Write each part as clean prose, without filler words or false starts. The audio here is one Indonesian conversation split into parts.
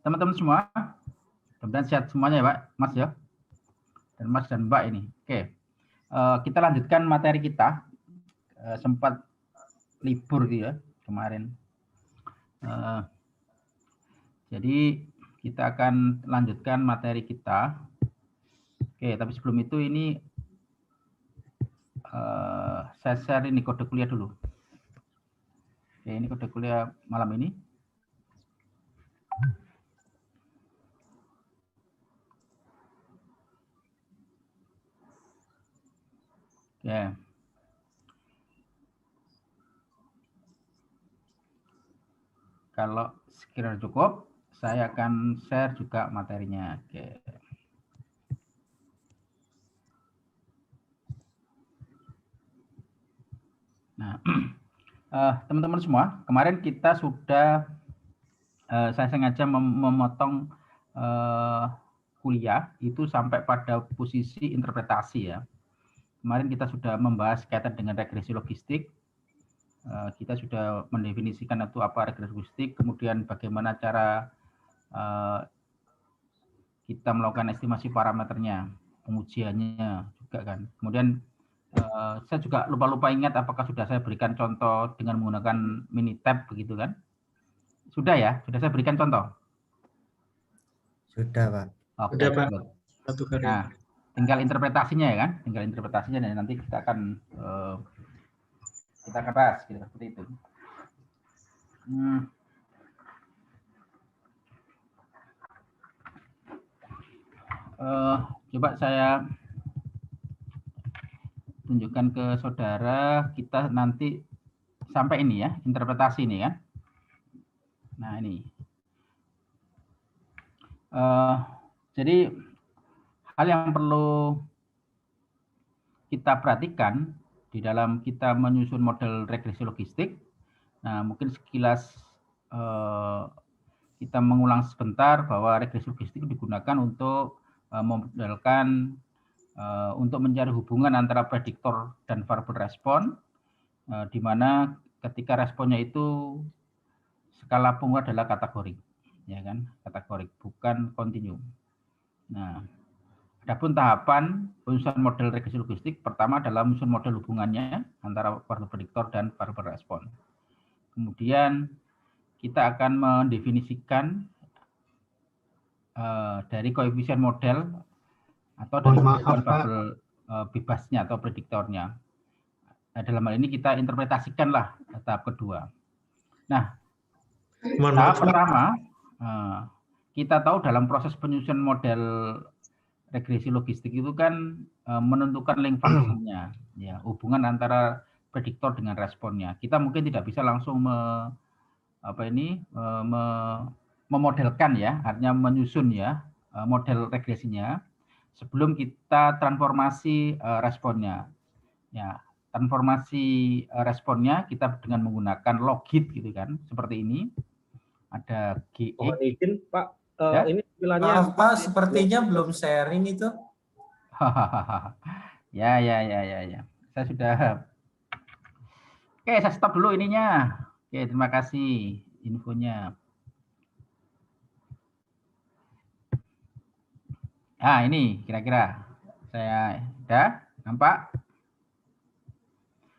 teman-teman semua? Mudah-mudahan sehat semuanya ya Pak, Mas ya. Dan Mas dan Mbak ini. Oke. Kita lanjutkan materi kita. Sempat libur gitu ya kemarin. Jadi kita akan lanjutkan materi kita. Oke, tapi sebelum itu ini saya share ini kode kuliah dulu. Oke, ini kode kuliah malam ini. Oke. Kalau sekiranya cukup, saya akan share juga materinya. Oke. Nah, teman-teman semua, kemarin kita sudah, saya sengaja memotong kuliah itu sampai pada posisi interpretasi ya. Kemarin kita sudah membahas kaitan dengan regresi logistik. Kita sudah mendefinisikan itu apa regresi logistik, kemudian bagaimana cara kita melakukan estimasi parameternya, pengujiannya juga kan. Kemudian saya juga lupa ingat apakah sudah saya berikan contoh dengan menggunakan Minitab begitu kan? Sudah ya? Sudah saya berikan contoh? Sudah Pak. Oke, sudah Pak. satu kali. Nah, tinggal interpretasinya ya kan? Tinggal interpretasinya dan nanti kita akan bahas gitu, seperti itu. Coba saya tunjukkan ke saudara, kita nanti sampai ini ya, interpretasi ini kan. Nah ini. Jadi hal yang perlu kita perhatikan di dalam kita menyusun model regresi logistik. Nah mungkin sekilas kita mengulang sebentar bahwa regresi logistik digunakan untuk memodelkan untuk mencari hubungan antara prediktor dan variabel respon, di mana ketika responnya itu skala punggung adalah kategori, ya kan, kategori bukan kontinu. Nah, adapun tahapan penyusunan model regresi logistik pertama adalah menyusun model hubungannya antara variabel prediktor dan variabel respon. Kemudian kita akan mendefinisikan dari koefisien model atau dari variabel bebasnya atau prediktornya. Nah, dalam hal ini kita interpretasikanlah tahap kedua. Nah, tahap pertama kita tahu dalam proses penyusunan model regresi logistik itu kan menentukan link fungsinya, ya hubungan antara prediktor dengan responnya. Kita mungkin tidak bisa langsung memodelkan ya, artinya menyusun ya model regresinya sebelum kita transformasi responnya. Ya, transformasi responnya kita dengan menggunakan logit gitu kan, seperti ini. Ada GX. Mohon izin Pak, ya? Ini bilangnya Pak, sepertinya belum sharing itu. Ya. Saya sudah. Oke, saya stop dulu ininya. Oke, terima kasih infonya. Nah, ini kira-kira saya sudah nampak?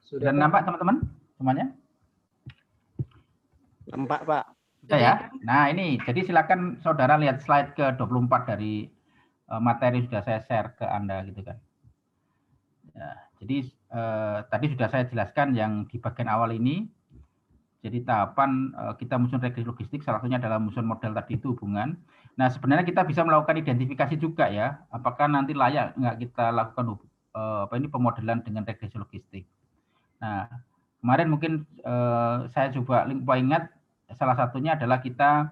Sudah nampak teman-teman semuanya? Nampak Pak. Sudah ya? Nah ini, jadi silakan saudara lihat slide ke-24 dari materi sudah saya share ke Anda gitu kan. Ya, jadi tadi sudah saya jelaskan yang di bagian awal ini. Jadi tahapan kita menyusun regresi logistik salah satunya adalah menyusun model tadi itu hubungan. Nah sebenarnya kita bisa melakukan identifikasi juga ya. Apakah nanti layak nggak kita lakukan pemodelan dengan regresi logistik. Nah kemarin mungkin saya coba ingat salah satunya adalah kita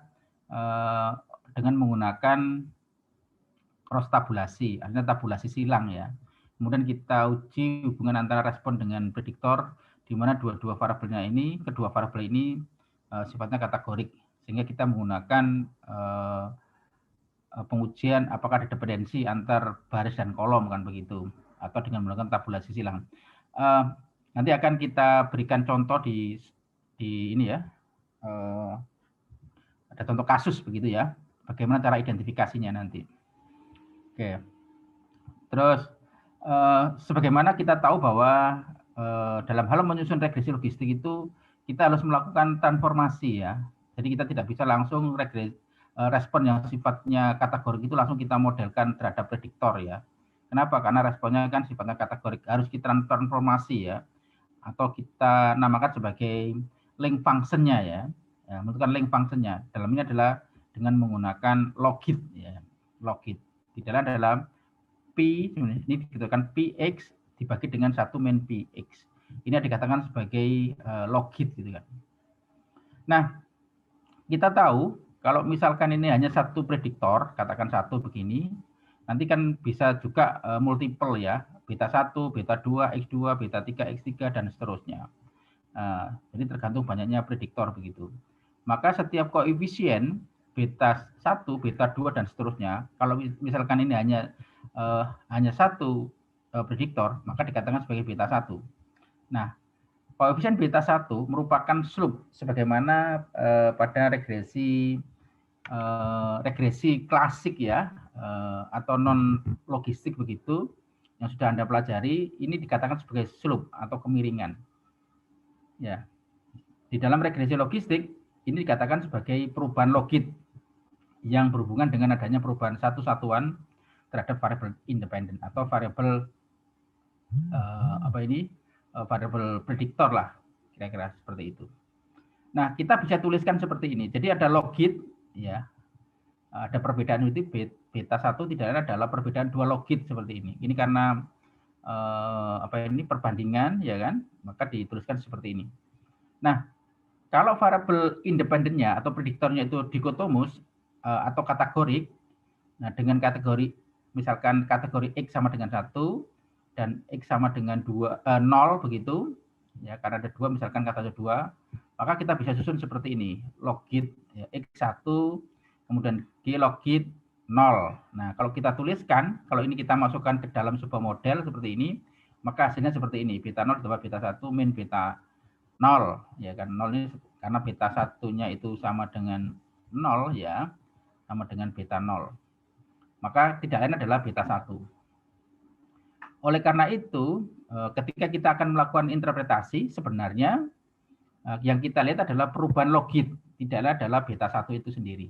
dengan menggunakan cross tabulasi, artinya tabulasi silang ya. Kemudian kita uji hubungan antara respon dengan prediktor, di mana kedua variabel ini sifatnya kategorik, sehingga kita menggunakan pengujian apakah ada dependensi antar baris dan kolom kan begitu, atau dengan menggunakan tabulasi silang. Nanti akan kita berikan contoh di ini ya, ada contoh kasus begitu ya. bagaimana cara identifikasinya nanti. Oke. Terus sebagaimana kita tahu bahwa dalam hal menyusun regresi logistik itu kita harus melakukan transformasi ya. Jadi kita tidak bisa langsung respon yang sifatnya kategorik itu langsung kita modelkan terhadap prediktor ya. Kenapa? Karena responnya kan sifatnya kategorik, harus kita transformasi ya, atau kita namakan sebagai link function-nya ya. Menentukan link function-nya. Dalamnya adalah dengan menggunakan logit ya. Logit. Di dalam P ini dikatakan Px dibagi dengan 1 min Px. Ini dikatakan sebagai logit gitu kan. Nah, kita tahu kalau misalkan ini hanya satu prediktor, katakan satu begini, nanti kan bisa juga multiple ya, beta 1, beta 2, X2, beta 3, X3 dan seterusnya. Jadi tergantung banyaknya prediktor begitu. Maka setiap koefisien beta 1, beta 2 dan seterusnya, kalau misalkan ini hanya satu prediktor, maka dikatakan sebagai beta 1. Nah, koefisien beta 1 merupakan slope sebagaimana pada regresi klasik ya, atau non logistik begitu yang sudah Anda pelajari, ini dikatakan sebagai slope atau kemiringan. Ya. Di dalam regresi logistik ini dikatakan sebagai perubahan logit yang berhubungan dengan adanya perubahan satu satuan terhadap variabel independen atau variabel variabel prediktor lah, kira-kira seperti itu. Nah, kita bisa tuliskan seperti ini. Jadi ada logit ya. Ada perbedaan itu beta 1 tidak adalah perbedaan dua logit seperti ini. Ini karena perbandingan ya kan, maka dituliskan seperti ini. Nah, kalau variabel independennya atau prediktornya itu dikotomus atau kategorik, nah dengan kategori misalkan kategori X sama dengan 1 dan X sama dengan 0 begitu ya, karena ada 2 misalkan kata 2, maka kita bisa susun seperti ini, logit ya, X1 kemudian G logit 0. Nah, kalau kita tuliskan, kalau ini kita masukkan ke dalam sebuah model seperti ini, maka hasilnya seperti ini, beta 0 ditambah beta 1 min beta 0 ya kan. 0 ini karena beta 1-nya itu sama dengan 0 ya, sama dengan beta 0. Maka tidak lain adalah beta 1. Oleh karena itu, ketika kita akan melakukan interpretasi, sebenarnya yang kita lihat adalah perubahan logit, tidaklah adalah beta 1 itu sendiri.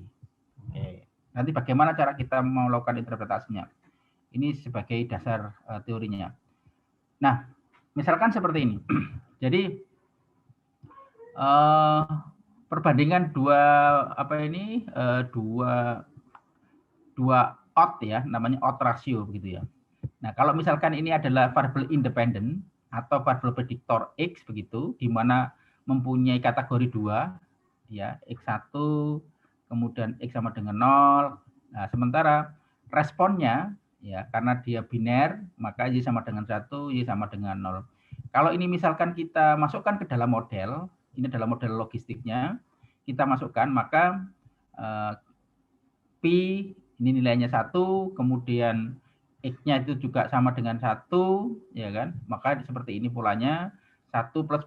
Oke. Nanti bagaimana cara kita melakukan interpretasinya? Ini sebagai dasar teorinya. Nah, misalkan seperti ini. Jadi perbandingan dua odd ya, namanya odd ratio begitu ya. Nah, kalau misalkan ini adalah variabel independen atau variabel prediktor X begitu, di mana mempunyai kategori 2 ya, X1 kemudian X sama dengan 0. Nah, sementara responnya ya, karena dia biner, maka Y sama dengan 1, Y sama dengan 0. Kalau ini misalkan kita masukkan ke dalam model, ini adalah model logistiknya, kita masukkan, maka P ini nilainya 1, kemudian X-nya itu juga sama dengan 1, ya kan? Maka seperti ini polanya, 1 plus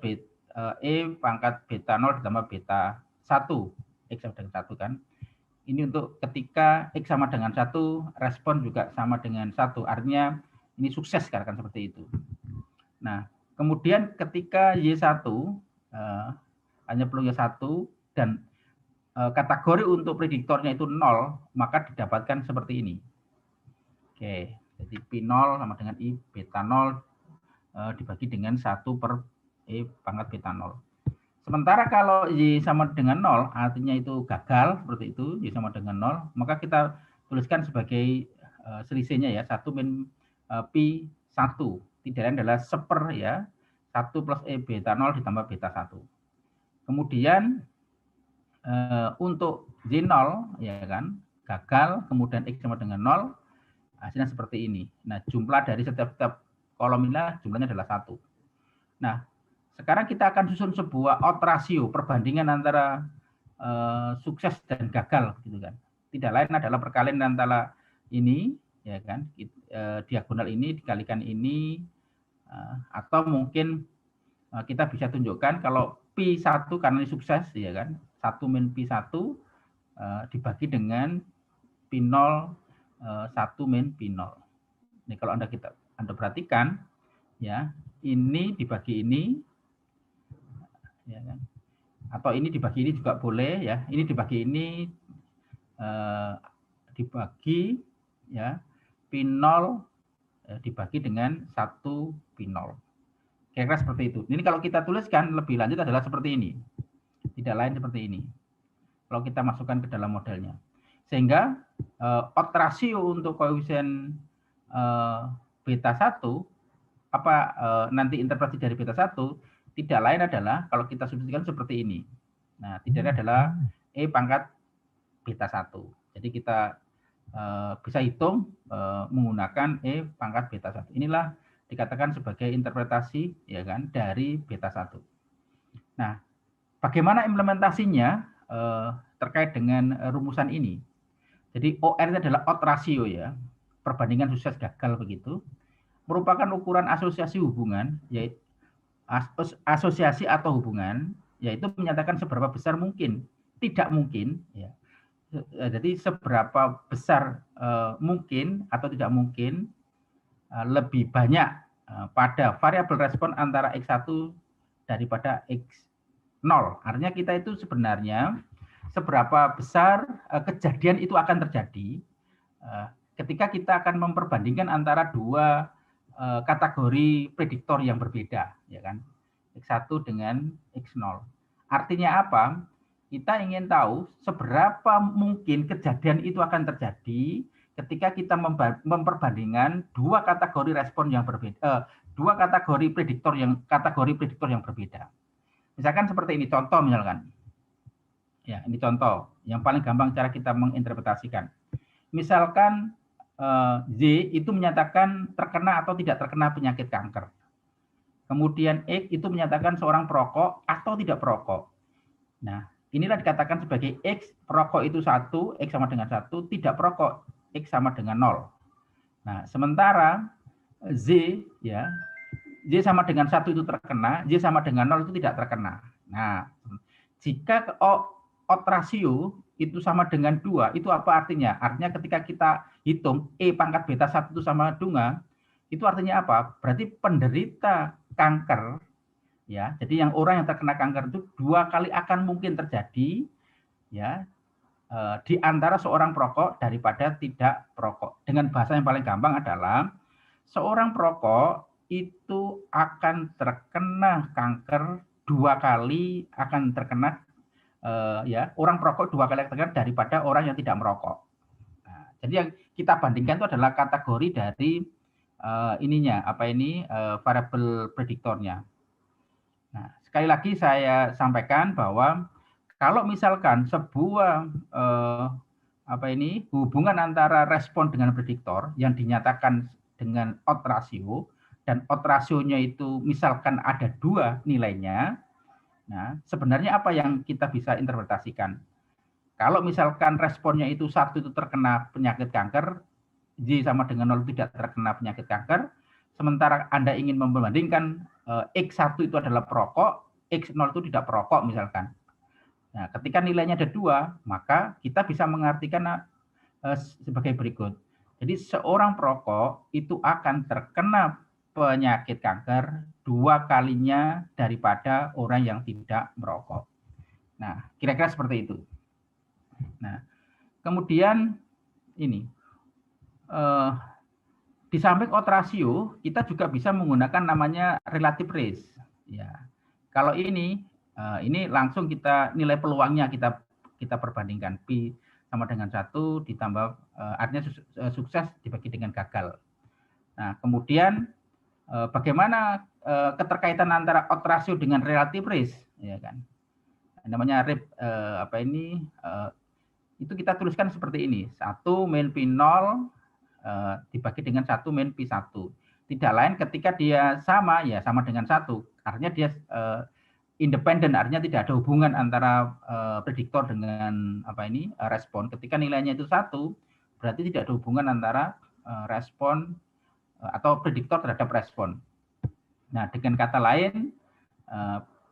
E pangkat beta 0 ditambah beta 1. X sama dengan 1 kan. Ini untuk ketika X sama dengan 1, respon juga sama dengan 1. Artinya ini sukses kan seperti itu. Nah, kemudian ketika Y1 hanya perlu Y1 dan kategori untuk prediktornya itu 0, maka didapatkan seperti ini. Oke, jadi P0 sama dengan I beta 0 dibagi dengan 1 per E pangkat beta 0. Sementara kalau Y sama dengan 0, artinya itu gagal, seperti itu, Y sama dengan 0, maka kita tuliskan sebagai selisihnya ya, 1 min P1. Tidak lain adalah seper ya, 1 plus E beta 0 ditambah beta 1. Kemudian untuk Y0, ya kan, gagal, kemudian X sama dengan 0, hasilnya seperti ini. Nah, jumlah dari setiap kolom ini jumlahnya adalah 1. Nah, sekarang kita akan susun sebuah odd ratio, perbandingan antara sukses dan gagal, gitu kan. Tidak lain adalah perkalian antara ini, ya kan, diagonal ini dikalikan ini, atau mungkin kita bisa tunjukkan kalau P1 karena ini sukses, ya kan, 1 min P1 dibagi dengan P0 1 min P0. Ini kalau Anda perhatikan ya, ini dibagi ini ya kan. Atau ini dibagi ini juga boleh ya. Ini dibagi ini dibagi ya P0 dibagi dengan 1 P0. Kira-kira seperti itu. Ini kalau kita tuliskan lebih lanjut adalah seperti ini. Tidak lain seperti ini. Kalau kita masukkan ke dalam modelnya. Sehingga odd ratio untuk koefisien beta 1 nanti interpretasi dari beta 1 tidak lain adalah kalau kita substitusikan seperti ini. Nah, tidak adalah E pangkat beta 1. Jadi kita bisa hitung menggunakan E pangkat beta 1. Inilah dikatakan sebagai interpretasi ya kan dari beta 1. Nah, bagaimana implementasinya terkait dengan rumusan ini? Jadi OR itu adalah odd ratio ya, perbandingan sukses gagal begitu, merupakan ukuran asosiasi hubungan, yaitu asosiasi atau hubungan, yaitu menyatakan seberapa besar mungkin, tidak mungkin, ya. Jadi seberapa besar mungkin atau tidak mungkin lebih banyak pada variabel respon antara X1 daripada X0. Artinya kita itu sebenarnya seberapa besar kejadian itu akan terjadi ketika kita akan memperbandingkan antara dua kategori prediktor yang berbeda, ya kan, X1 dengan X0. Artinya apa? Kita ingin tahu seberapa mungkin kejadian itu akan terjadi ketika kita memperbandingkan dua kategori respon yang berbeda, dua kategori prediktor yang berbeda. Misalkan seperti ini, contoh misalkan. Ya, ini contoh yang paling gampang cara kita menginterpretasikan. Misalkan Z itu menyatakan terkena atau tidak terkena penyakit kanker. Kemudian X itu menyatakan seorang perokok atau tidak perokok. Nah, inilah dikatakan sebagai X perokok itu 1, X sama dengan 1, tidak perokok, X sama dengan 0. Nah, sementara Z ya, Z sama dengan 1 itu terkena, Z sama dengan 0 itu tidak terkena. Nah, jika odd ratio itu sama dengan 2, itu apa artinya? Artinya ketika kita hitung E pangkat beta 1 itu sama 2, itu artinya apa? Berarti penderita kanker, ya, jadi yang orang yang terkena kanker itu 2 kali akan mungkin terjadi, ya, di antara seorang perokok daripada tidak perokok. Dengan bahasa yang paling gampang adalah seorang perokok itu akan terkena kanker 2 kali akan terkena ya, orang perokok 2 kali terkena daripada orang yang tidak merokok. Nah, jadi yang kita bandingkan itu adalah kategori dari variabel prediktornya. Nah, sekali lagi saya sampaikan bahwa kalau misalkan sebuah hubungan antara respon dengan prediktor yang dinyatakan dengan odd ratio dan odd rasionya itu misalkan ada 2 nilainya. Nah, sebenarnya apa yang kita bisa interpretasikan? Kalau misalkan responnya itu 1 itu terkena penyakit kanker, Z sama dengan 0 tidak terkena penyakit kanker, sementara Anda ingin membandingkan X1 itu adalah perokok, X0 itu tidak perokok misalkan. Nah, ketika nilainya ada 2, maka kita bisa mengartikan sebagai berikut. Jadi seorang perokok itu akan terkena penyakit kanker 2 kalinya daripada orang yang tidak merokok. Nah, kira-kira seperti itu. Nah, kemudian ini, di samping odd ratio, kita juga bisa menggunakan namanya relative risk. Ya, kalau ini langsung kita nilai peluangnya kita perbandingkan P sama dengan 1 ditambah artinya sukses dibagi dengan gagal. Nah, kemudian bagaimana keterkaitan antara odd ratio dengan relative risk, ya kan? Namanya itu kita tuliskan seperti ini, 1 min P0 dibagi dengan 1 min P1. Tidak lain ketika dia sama, ya sama dengan 1. Artinya dia independen, artinya tidak ada hubungan antara prediktor dengan respon. Ketika nilainya itu 1, berarti tidak ada hubungan antara respon atau prediktor terhadap respon. Nah, dengan kata lain,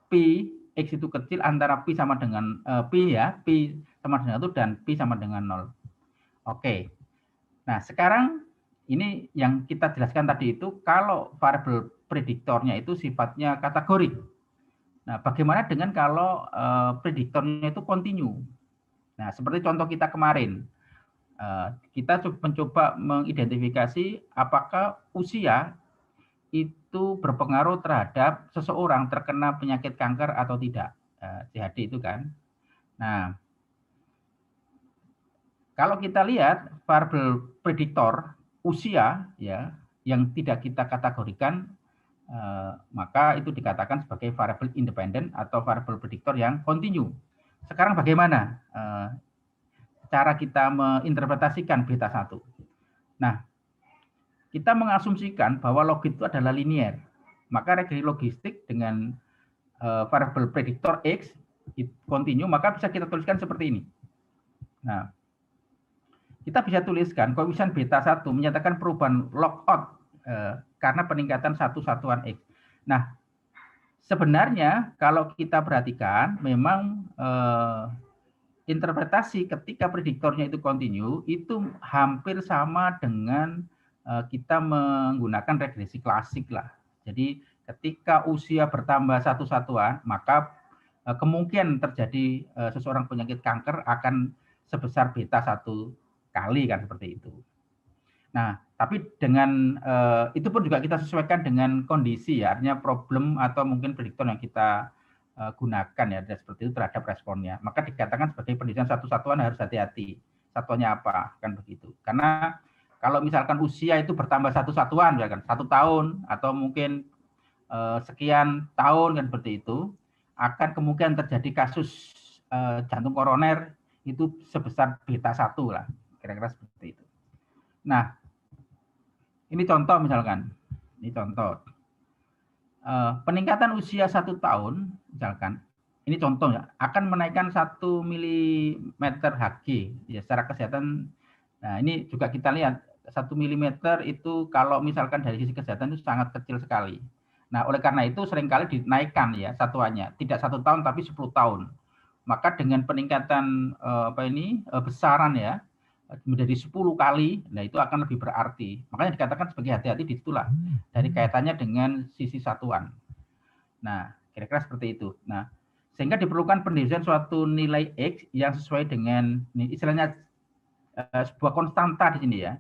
P X itu kecil antara P sama dengan P sama dengan 1 dan P sama dengan 0. Oke. Nah, sekarang ini yang kita jelaskan tadi itu kalau variabel prediktornya itu sifatnya kategorik. Nah, bagaimana dengan kalau prediktornya itu kontinu? Nah, seperti contoh kita kemarin, kita mencoba mengidentifikasi apakah usia itu berpengaruh terhadap seseorang terkena penyakit kanker atau tidak, CHD itu kan. Nah, kalau kita lihat variabel prediktor usia ya yang tidak kita kategorikan, maka itu dikatakan sebagai variabel independen atau variabel prediktor yang kontinu. Sekarang bagaimana cara kita menginterpretasikan beta 1? Nah, kita mengasumsikan bahwa logit itu adalah linier. Maka regresi logistik dengan variabel prediktor X kontinu, maka bisa kita tuliskan seperti ini. Nah, kita bisa tuliskan koefisien beta 1 menyatakan perubahan logout karena peningkatan satu satuan X. Nah, sebenarnya kalau kita perhatikan memang interpretasi ketika prediktornya itu kontinu itu hampir sama dengan kita menggunakan regresi klasik lah. Jadi ketika usia bertambah satu satuan, maka kemungkinan terjadi seseorang penyakit kanker akan sebesar beta 1 kali kan seperti itu. Nah, tapi dengan itu pun juga kita sesuaikan dengan kondisi ya, artinya problem atau mungkin prediktor yang kita gunakan ya seperti itu terhadap responnya. Maka dikatakan sebagai pendidikan satu satuan harus hati-hati. Satuannya apa kan begitu. Karena kalau misalkan usia itu bertambah satu satuan ya kan 1 tahun atau mungkin sekian tahun kan seperti itu, akan kemungkinan terjadi kasus jantung koroner itu sebesar beta 1 lah. Kira-kira seperti itu. Nah, ini contoh misalkan. Ini contoh. Peningkatan usia 1 tahun, misalkan, ini contoh ya, akan menaikkan 1 mm Hg ya secara kesehatan. Nah, ini juga kita lihat 1 mm itu kalau misalkan dari sisi kesehatan itu sangat kecil sekali. Nah, oleh karena itu seringkali dinaikkan ya satuannya, tidak 1 tahun tapi 10 tahun. Maka dengan peningkatan besaran ya menjadi 10 kali, nah itu akan lebih berarti. Makanya dikatakan sebagai hati-hati disitulah dari kaitannya dengan sisi satuan. Nah, kira-kira seperti itu. Nah, sehingga diperlukan pendesain suatu nilai X yang sesuai dengan istilahnya sebuah konstanta di sini ya.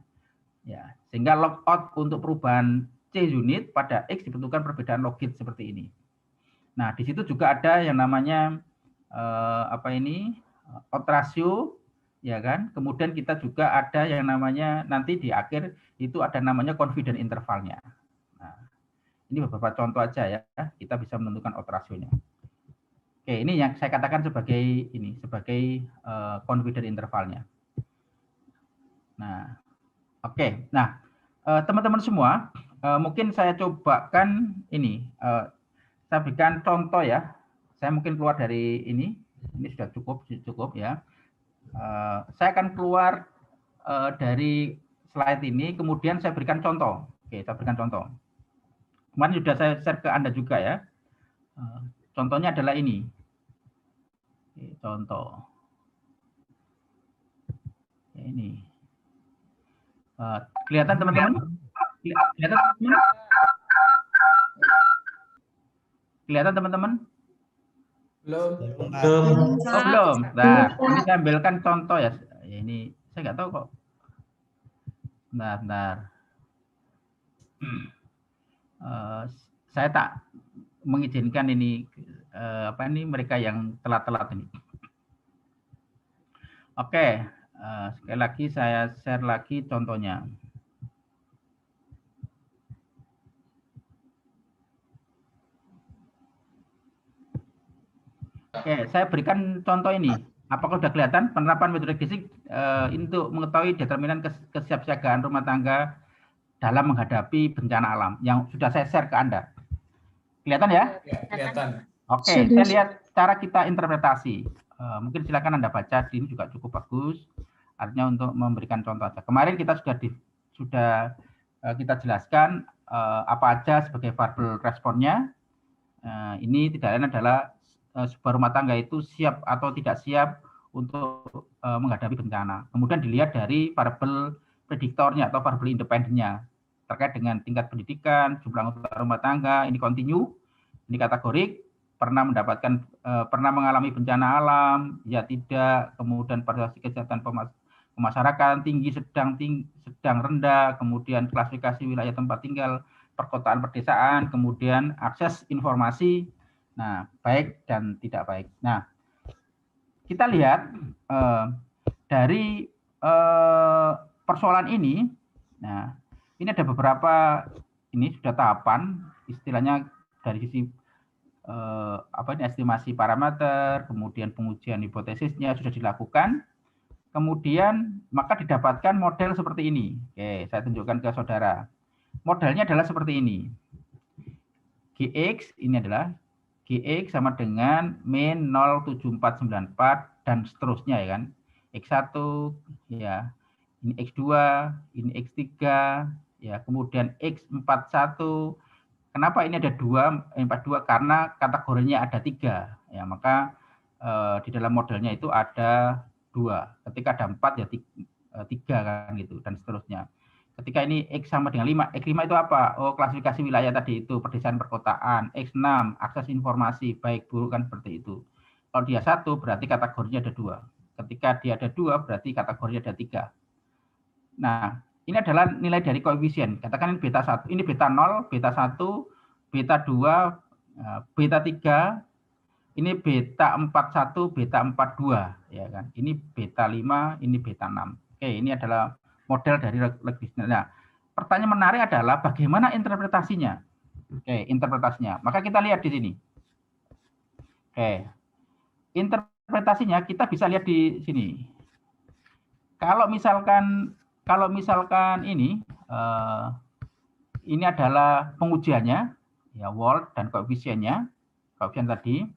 Ya, sehingga logout untuk perubahan C unit pada X dibutuhkan perbedaan logit seperti ini. Nah, di situ juga ada yang namanya odds ratio ya kan. Kemudian kita juga ada yang namanya nanti di akhir itu ada namanya confidence intervalnya. Nah, ini beberapa contoh aja ya, kita bisa menentukan odds ratio-nya. Oke, ini yang saya katakan sebagai confidence intervalnya. Nah, oke. Nah, teman-teman semua, mungkin saya cobakan ini, saya berikan contoh ya. Saya mungkin keluar dari ini sudah cukup ya. Saya akan keluar dari slide ini, kemudian saya berikan contoh. Oke, saya berikan contoh. Kemarin sudah saya share ke Anda juga ya. Contohnya adalah ini. Oke, contoh. Ini. Kelihatan teman-teman? Kelihatan teman-teman? Kelihatan teman-teman? Belum. Oh, belum. Nah, ini saya ambilkan contoh ya. Ini saya nggak tahu kok. Bentar. Saya tak mengizinkan ini mereka yang telat-telat ini. Oke, sekali lagi saya share lagi contohnya. Oke, saya berikan contoh ini. Apakah sudah kelihatan penerapan metode geodesik untuk mengetahui determinan kesiapsiagaan rumah tangga dalam menghadapi bencana alam yang sudah saya share ke Anda. Kelihatan ya? Kelihatan. Oke, saya lihat cara kita interpretasi. Mungkin silakan Anda baca, ini juga cukup bagus. Artinya untuk memberikan contoh aja. Kemarin kita sudah kita jelaskan apa aja sebagai variabel responnya. Ini tidak lain adalah sebuah rumah tangga itu siap atau tidak siap untuk menghadapi bencana. Kemudian dilihat dari variabel prediktornya atau variabel independennya terkait dengan tingkat pendidikan, jumlah anggota rumah tangga, ini kontinu, ini kategorik, pernah mengalami bencana alam, ya tidak, kemudian partisipasi kesehatan pemasyarakat, tinggi, sedang, rendah, kemudian klasifikasi wilayah tempat tinggal, perkotaan, pedesaan, kemudian akses informasi, nah baik dan tidak baik. Nah, kita lihat dari persoalan ini, nah ini ada beberapa, ini sudah tahapan, istilahnya dari sisi estimasi parameter, kemudian pengujian hipotesisnya sudah dilakukan, kemudian maka didapatkan model seperti ini. Oke, saya tunjukkan ke saudara. Modelnya adalah seperti ini. Gx ini adalah Gx sama dengan min 07494 dan seterusnya ya kan. X1 ya, ini X2, ini X3 ya, kemudian X41. Kenapa ini ada 42? Karena kategorinya ada 3 ya, maka di dalam modelnya itu ada 2. Ketika ada 4 ya 3 kan gitu dan seterusnya. Ketika ini X sama dengan 5, X5 itu apa? Oh, klasifikasi wilayah tadi itu, pedesaan perkotaan. X6, akses informasi, baik buruk kan seperti itu. Kalau dia 1 berarti kategorinya ada 2. Ketika dia ada 2 berarti kategorinya ada 3. Nah, ini adalah nilai dari koefisien. Katakan ini beta 1, ini beta 0, beta 1, beta 2, beta 3, ini beta 41, beta 42 ya kan. Ini beta 5, ini beta 6. Oke, ini adalah model dari regression. Nah, pertanyaan menarik adalah bagaimana interpretasinya? Oke, interpretasinya. Maka kita lihat di sini. Oke. Interpretasinya kita bisa lihat di sini. Kalau misalkan ini adalah pengujiannya ya, Wald dan koefisiennya, koefisien tadi,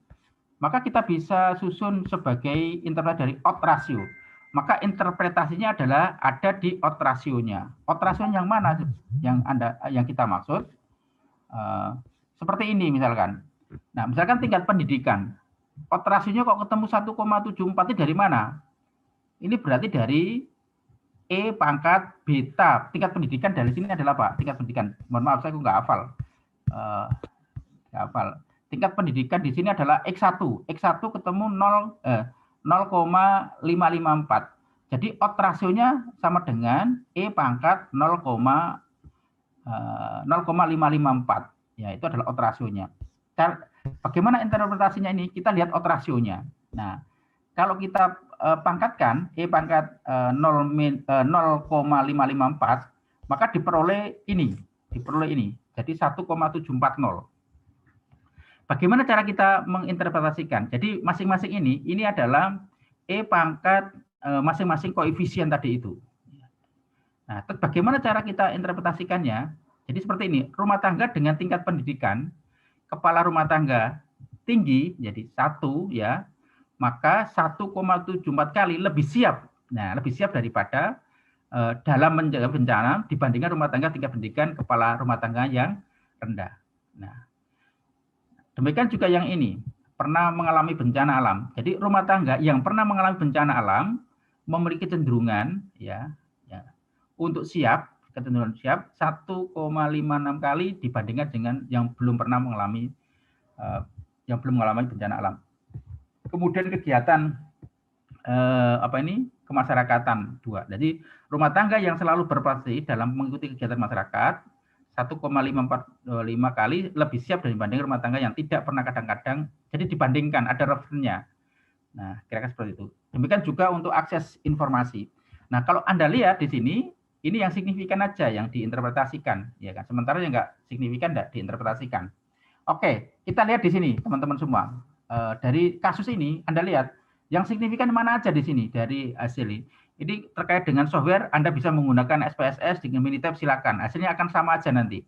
maka kita bisa susun sebagai interpretasi dari odds ratio. Maka interpretasinya adalah ada di odds ratio-nya. Odds ratio yang mana yang kita maksud? Seperti ini misalkan. Nah, misalkan tingkat pendidikan. Odds ratio-nya kok ketemu 1,74 dari mana? Ini berarti dari E pangkat beta. Tingkat pendidikan dari sini adalah apa? Tingkat pendidikan. Mohon maaf, saya nggak hafal. Tingkat pendidikan di sini adalah X1. X1 ketemu 0,554. Jadi odds rasionya sama dengan E pangkat 0,554. Ya, itu adalah odds rasionya. Bagaimana interpretasinya ini? Kita lihat odds rasionya. Nah, kalau kita pangkatkan E pangkat 0,554, maka diperoleh ini. Jadi 1,740. Bagaimana cara kita menginterpretasikan? Jadi masing-masing ini adalah E pangkat masing-masing koefisien tadi itu. Nah, terus bagaimana cara kita interpretasikannya? Jadi seperti ini, rumah tangga dengan tingkat pendidikan, kepala rumah tangga tinggi, jadi 1 ya, maka 1,74 kali lebih siap. Nah, lebih siap daripada dalam menjaga bencana dibandingkan rumah tangga tingkat pendidikan kepala rumah tangga yang rendah. Nah, demikian juga yang ini, pernah mengalami bencana alam. Jadi rumah tangga yang pernah mengalami bencana alam memiliki kecenderungan ya untuk siap, kecenderungan siap 1,56 kali dibandingkan dengan yang belum pernah mengalami bencana alam. Kemudian kegiatan kemasyarakatan 2. Jadi rumah tangga yang selalu berpartisipasi dalam mengikuti kegiatan masyarakat 1,545 kali lebih siap dibanding rumah tangga yang tidak pernah kadang-kadang. Jadi dibandingkan, ada referensinya. Nah, kira-kira seperti itu. Demikian juga untuk akses informasi. Nah, kalau Anda lihat di sini, ini yang signifikan aja yang diinterpretasikan, ya kan? Sementara yang nggak signifikan nggak diinterpretasikan. Oke, kita lihat di sini, teman-teman semua. Dari kasus ini, Anda lihat yang signifikan mana aja di sini dari hasil ini. Ini terkait dengan software, Anda bisa menggunakan SPSS dengan Minitab, silakan. Hasilnya akan sama aja nanti.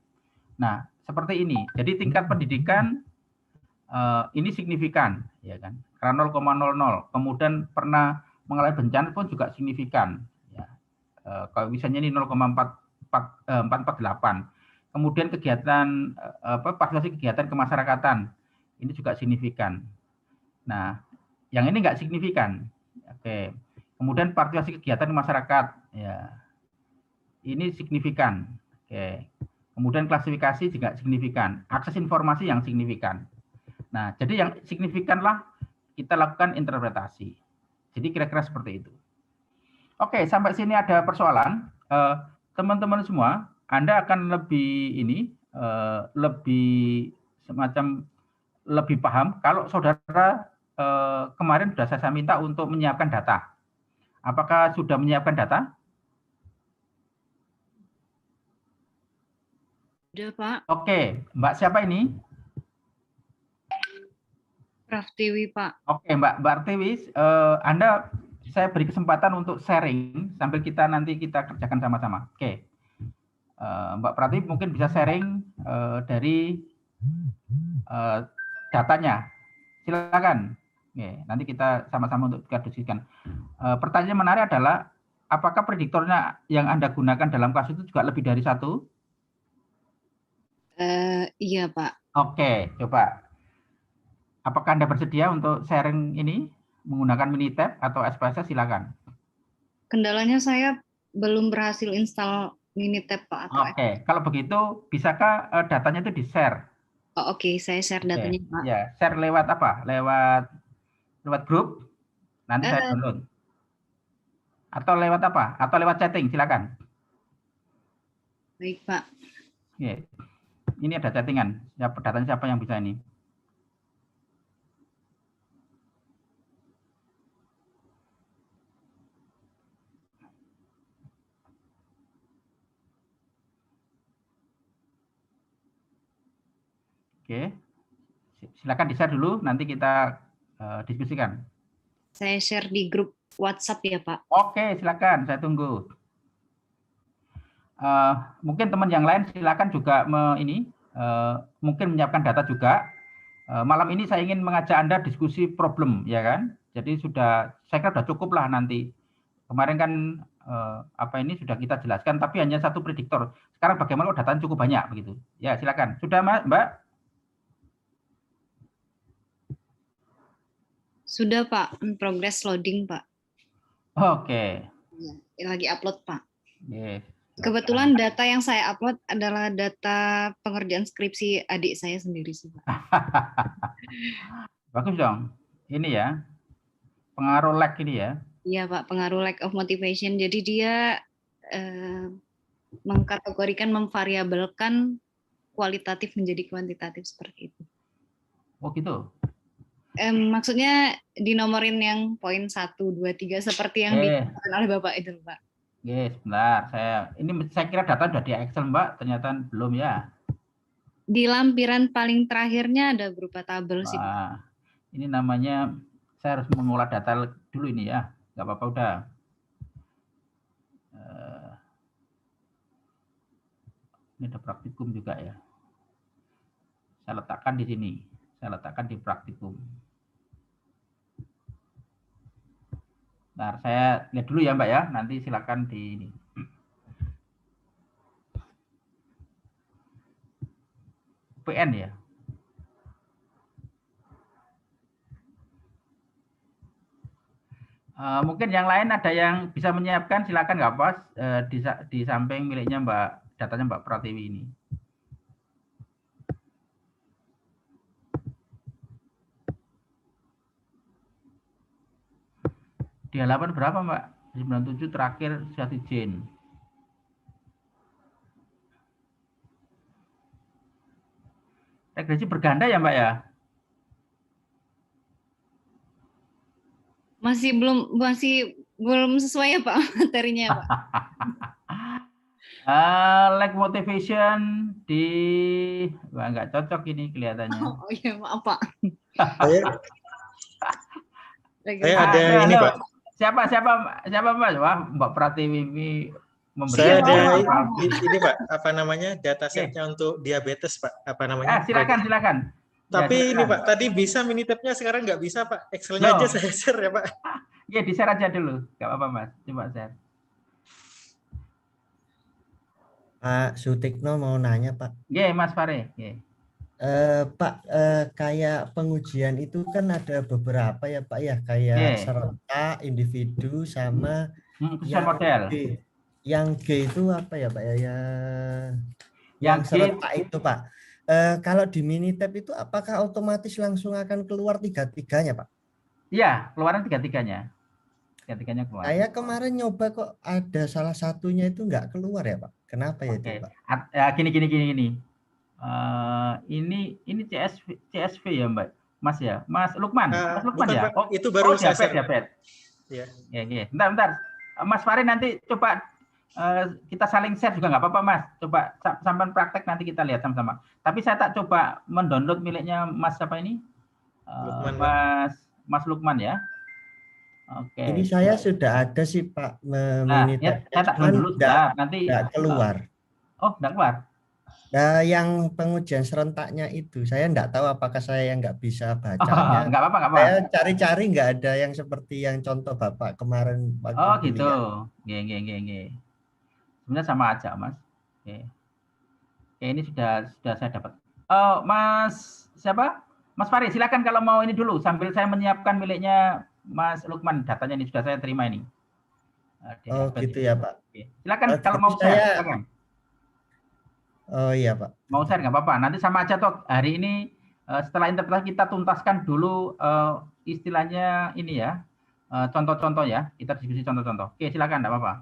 Nah, seperti ini. Jadi tingkat pendidikan ini signifikan, ya kan? Karena 0,00. Kemudian pernah mengalami bencana pun juga signifikan. Ya. Kalau misalnya ini 0,448. Kemudian kegiatan partisipasi kegiatan kemasyarakatan ini juga signifikan. Nah, yang ini nggak signifikan. Oke. Kemudian partisipasi kegiatan masyarakat. Ya. Ini signifikan. Oke. Kemudian klasifikasi juga signifikan. Akses informasi yang signifikan. Nah, jadi yang signifikanlah kita lakukan interpretasi. Jadi kira-kira seperti itu. Oke, sampai sini ada persoalan. Teman-teman semua, Anda akan lebih semacam lebih paham kalau saudara kemarin sudah saya minta untuk menyiapkan data. Apakah sudah menyiapkan data? Sudah, Pak. Oke, Mbak siapa ini? Prof. Tiwi, Pak. Oke, Mbak Tiwi, Anda saya beri kesempatan untuk sharing sambil nanti kita kerjakan sama-sama. Oke, Mbak Pratiwi mungkin bisa sharing dari datanya. Silakan. Oke, nanti kita sama-sama untuk kita diskusikan. Pertanyaan menarik adalah, apakah prediktornya yang Anda gunakan dalam kasus itu juga lebih dari satu? Iya, Pak. Oke, coba. Apakah Anda bersedia untuk sharing ini menggunakan Minitab atau SPSS? Silakan. Kendalanya saya belum berhasil install Minitab, Pak. Oke, kalau begitu bisakah datanya itu di-share? Oh, oke, saya share datanya, Pak. Ya, share lewat apa? Lewat grup? Nanti saya download. Atau lewat apa? Atau lewat chatting? Silakan. Baik, Pak. Oke. Ini ada chattingan. Datanya siapa yang bisa ini? Oke, silakan di-share dulu, nanti kita diskusikan. Saya share di grup WhatsApp ya, Pak. Oke, silakan, saya tunggu. Mungkin teman yang lain silakan juga mungkin menyiapkan data juga. Malam ini saya ingin mengajak Anda diskusi problem, ya kan? Jadi saya kira sudah cukup lah nanti. Kemarin kan ini sudah kita jelaskan, tapi hanya satu prediktor. Sekarang bagaimana kalau datanya cukup banyak begitu? Ya, silakan. Sudah, Mbak? Sudah, Pak. Progress loading, Pak. Oke. Ya, lagi upload, Pak. Yes. Kebetulan data yang saya upload adalah data pengerjaan skripsi adik saya sendiri sih, Pak. Bagus dong. Ini ya, pengaruh lag ini ya. Iya, Pak, pengaruh lack of motivation. Jadi dia mengkategorikan, memvariabelkan kualitatif menjadi kuantitatif seperti itu. Oh gitu. Maksudnya dinomorin yang poin 1, 2, 3 seperti yang dikatakan oleh Bapak itu, Pak. Sebentar. Saya kira data sudah di Excel, Mbak. Ternyata belum ya. Di lampiran paling terakhirnya ada berupa tabel sih, Pak. Ini namanya saya harus mengolah data dulu ini ya. Nggak apa-apa udah. Ini ada praktikum juga ya. Saya letakkan di sini. Saya letakkan di praktikum. Nah, saya lihat dulu ya Mbak ya. Nanti silakan di ini. PN ya. Mungkin yang lain ada yang bisa menyiapkan, silakan nggak apa di samping miliknya Mbak, datanya Mbak Pratiwi ini. Di halaman berapa Mbak? 97 terakhir Syati Jane. Regresi berganda ya Mbak ya? Masih belum sesuai ya Pak materinya Pak. Lack motivation nggak cocok ini kelihatannya. Oh iya maaf Pak. Saya ada ini Pak. Siapa Mas? Wah, Mbak Pratiwi memberi. Saya ada ini Pak, apa namanya datasetnya untuk diabetes Pak, apa namanya? Silakan. Tapi ya, ini Pak, tadi bisa Minitab-nya sekarang nggak bisa Pak. Excel-nya aja saya share ya Pak. Iya, di-share aja dulu. Nggak apa-apa Mas, coba share. Pak Sutikno mau nanya Pak. Iya Mas Fare. Pak, kayak pengujian itu kan ada beberapa ya Pak ya, kayak serentak, individu, sama kesesuaian model. Yang G itu apa ya Pak ya? Yang G serentak itu Pak. Kalau di Minitab itu apakah otomatis langsung akan keluar tiga-tiganya Pak? Iya, keluaran tiga-tiganya. Tiga-tiganya keluar. Saya kemarin nyoba kok ada salah satunya itu nggak keluar ya Pak. Kenapa ya itu Pak? Ya, gini. Ini CSV ya Mbak, Mas ya, Mas Lukman, Mas Lukman bukan, ya. Pak. Itu baru diabet. Ya. Bentar. Mas Farid nanti coba kita saling share juga nggak apa-apa Mas. Coba sampai praktek nanti kita lihat sama-sama. Tapi saya tak coba mendownload miliknya Mas apa ini? Lukman, Mas Lukman ya. Oke. Ini saya sudah ada sih Pak. Ya, saya tak dulu nanti nggak keluar. Oh, nggak keluar. Nah, yang pengujian serentaknya itu saya enggak tahu apakah saya nggak bisa bacanya. Nggak apa-apa. Saya cari-cari nggak ada yang seperti yang contoh Bapak kemarin. Oh gitu. Nggih. Sebenarnya sama aja Mas. Oke, ini sudah saya dapat. Mas siapa? Mas Farid, silakan kalau mau ini dulu sambil saya menyiapkan miliknya Mas Lukman, datanya ini sudah saya terima ini. Oh gitu ya Pak. Oke. Silakan kalau mau share. Silakan. Oh iya Pak. Mau share nggak apa-apa. Nanti sama aja toh hari ini setelah interpretasi kita tuntaskan dulu istilahnya ini ya, contoh-contoh ya. Kita diskusi contoh-contoh. Oke, silakan, nggak apa-apa.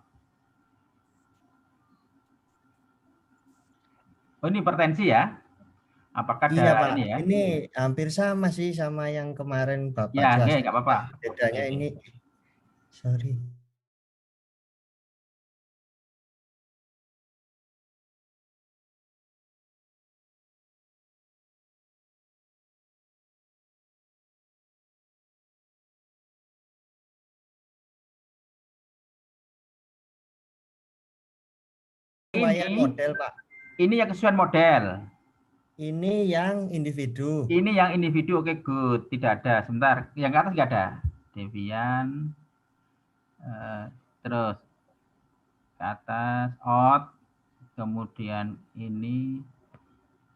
Oh ini hipertensi ya? Apakah iya Pak, ini ya? Ini hampir sama sih sama yang kemarin Bapak ya, jelaskan. Nggak apa-apa. Bedanya ini, sorry. Kesesuaian model Pak. Ini yang kesesuaian model. Ini yang individu. Ini yang individu, oke good. Tidak ada. Sebentar, yang ke atas nggak ada. Devian. Terus ke atas, out. Kemudian ini.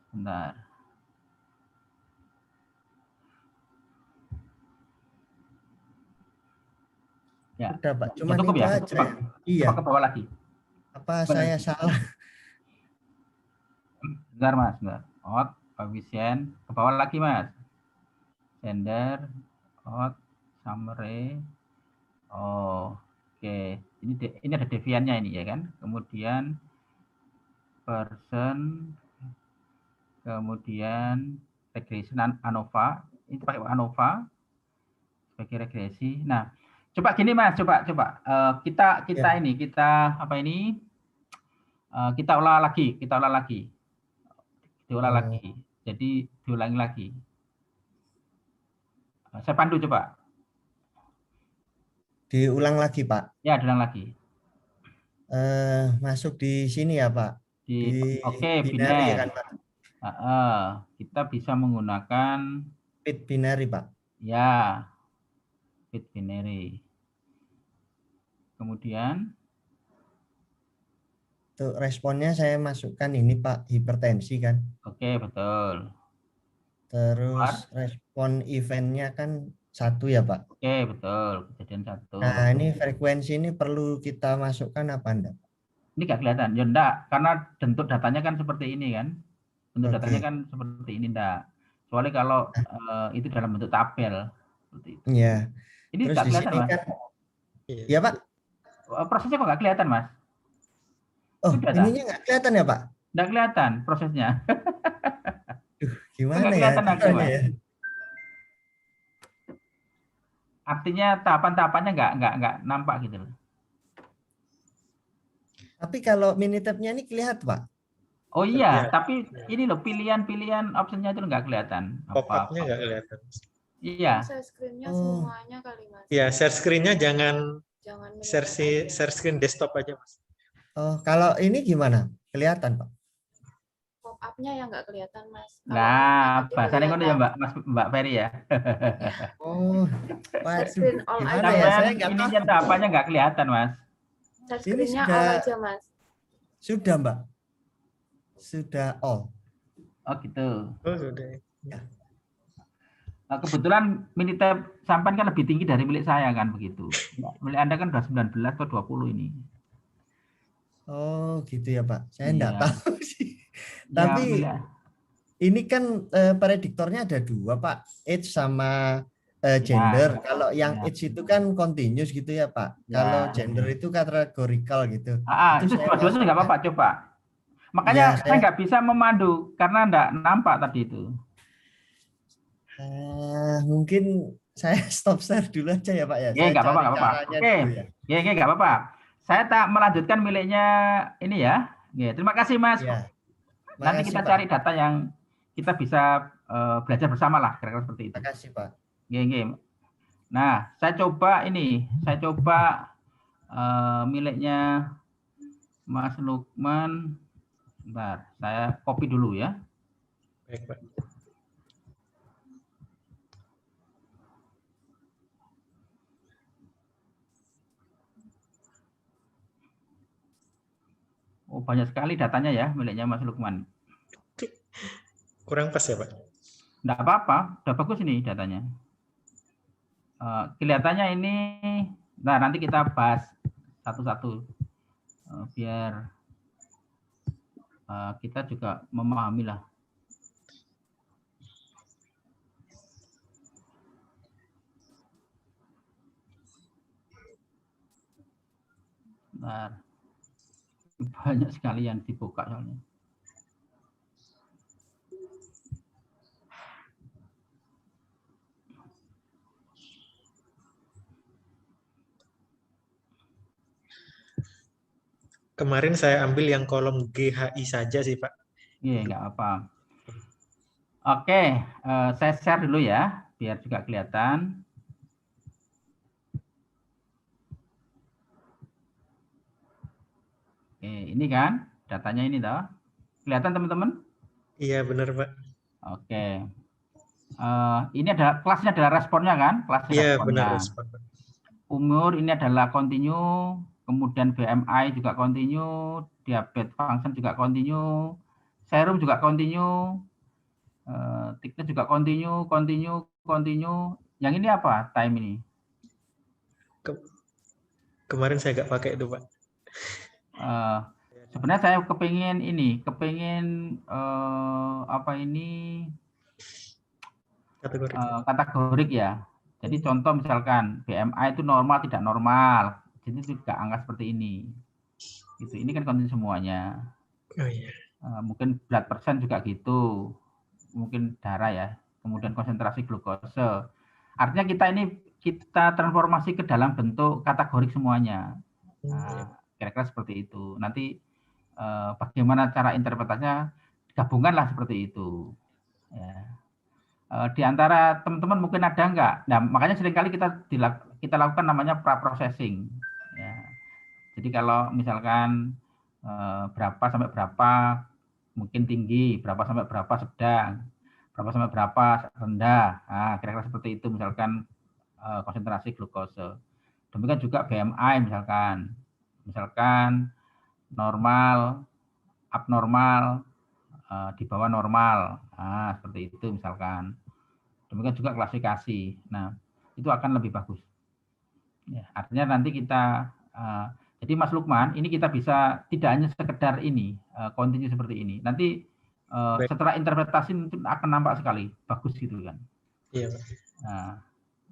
Sebentar. Ya. Udah Pak, cuma cukup itu ya? aja. Iya. Ke bawah lagi. Apa saya salah? Bentar Mas, bentar. Out, coefficient, ke bawah lagi Mas. Sender, out, summary. Oh, oke. Ini ada deviannya ini ya kan. Kemudian person, kemudian regression ANOVA. Ini pakai ANOVA sebagai regresi. Nah, coba gini Mas, coba kita Ya. ini kita apa ini? Kita olah lagi. Diolah lagi. Jadi diulangi lagi. Saya pandu coba. Diulang lagi Pak. Ya, diulang lagi. Masuk di sini ya Pak. Oke, binary ya kan Pak. Kita bisa menggunakan Fit binary Pak. ya, fit binary. Kemudian untuk responnya saya masukkan ini Pak, hipertensi kan. Oke, betul. Terus respon eventnya kan 1 ya Pak. Oke, betul. Kejadian 1. Nah ini frekuensi ini perlu kita masukkan apa enggak? Ini nggak kelihatan. Ya enggak, karena bentuk datanya kan seperti ini kan. Bentuk datanya kan seperti ini enggak. Kecuali kalau itu dalam bentuk tabel. Seperti itu. Iya. Ini terus nggak di kelihatan sini Mas. kan, ya Pak. Prosesnya kok nggak kelihatan Mas? Oh, ininya nggak kelihatan ya Pak? Nggak kelihatan prosesnya. Gimana nggak ya? kelihatan ya? Artinya tahapan-tahapannya nggak nampak gitu loh. Tapi kalau Minitab-nya ini kelihatan Pak. Oh iya, tapi ini loh pilihan-pilihan optionnya itu nggak kelihatan. Pop-up-nya nggak kelihatan. Iya. Share screen-nya semuanya kali Mas. Iya, share screen-nya jangan share screen desktop aja Mas. Oh, kalau ini gimana? Kelihatan Pak? Pop-up-nya yang nggak kelihatan Mas. Nah, bahasanya ngono ya Mbak Ferry ya. Oh, screen all gimana aja. ya? Saya nggak tahu. Ininya tahapannya nggak kelihatan Mas. Share screen-nya all aja Mas. Sudah Mbak. Sudah all. Oh gitu. Oh, sudah. Nah, kebetulan Minitab sampan kan lebih tinggi dari milik saya kan begitu. Milik Anda kan udah 19 atau 20 ini. Oh gitu ya Pak. Saya enggak Iya. tahu sih. Ya, Tapi milik- ini kan prediktornya ada 2 Pak, age sama gender. Kalau yang Ya. age itu kan continuous gitu ya Pak. Ya. Kalau gender itu kategorikal gitu. Itu saya dua-duanya nggak apa-apa coba. Makanya Ya, saya nggak bisa memandu karena nggak nampak tadi itu. mungkin saya stop share dulu aja ya Pak ya. Ya Saya nggak apa-apa, cari nggak apa-apa. caranya Oke, dulu ya. ya nggak apa-apa. Saya tak melanjutkan miliknya ini ya. Ya, terima kasih Mas. Ya. Nanti Makasih, kita Pak. cari data yang kita bisa belajar bersama lah, kira-kira seperti itu. Terima kasih Pak. Nah, saya coba miliknya Mas Lukman. Bentar, saya copy dulu ya. Baik, Pak. Oh, banyak sekali datanya ya miliknya Mas Lukman. Kurang pas ya, Pak? Enggak apa-apa, udah bagus ini datanya. Kelihatannya ini, nah nanti kita bahas satu-satu biar kita juga memahami lah. Bentar. Banyak sekali yang dibuka soalnya. Kemarin saya ambil yang kolom GHI saja sih, Pak. Iya, nggak apa. Oke, saya share dulu ya, biar juga kelihatan. Oke, ini kan datanya ini toh. Kelihatan teman-teman? Iya, benar, Pak. Oke. Ini adalah kelasnya adalah responnya kan? Kelasnya Iya, responnya. benar respon, Pak. Umur ini adalah continue, kemudian BMI juga continue, diabetes function juga continue, serum juga continue, thickness juga continue. Yang ini apa? Time ini? Kemarin saya nggak pakai itu, Pak. Sebenarnya saya kepingin kategorik ya. Jadi contoh misalkan BMI itu normal tidak normal, jadi tidak angka seperti ini. Gitu. Ini kan continue semuanya. Oh iya. Mungkin blood percent juga gitu, mungkin darah ya. Kemudian konsentrasi glukose. Artinya kita transformasi ke dalam bentuk kategorik semuanya. Nah, kira-kira seperti itu. Nanti bagaimana cara interpretasinya, gabunganlah seperti itu. Ya. Di antara teman-teman mungkin ada enggak? Nah, makanya seringkali kita lakukan namanya pra-processing. Ya. Jadi kalau misalkan berapa sampai berapa mungkin tinggi, berapa sampai berapa sedang, berapa sampai berapa rendah. Nah, kira-kira seperti itu misalkan konsentrasi glukose. Demikian juga BMI misalkan normal, abnormal, di bawah normal. Nah, seperti itu misalkan. Demikian juga klasifikasi. Nah, itu akan lebih bagus. Ya, artinya nanti kita, jadi Mas Lukman, ini kita bisa tidak hanya sekedar ini, continue seperti ini. Nanti setelah interpretasi itu akan nampak sekali, bagus gitu kan. Iya. Nah,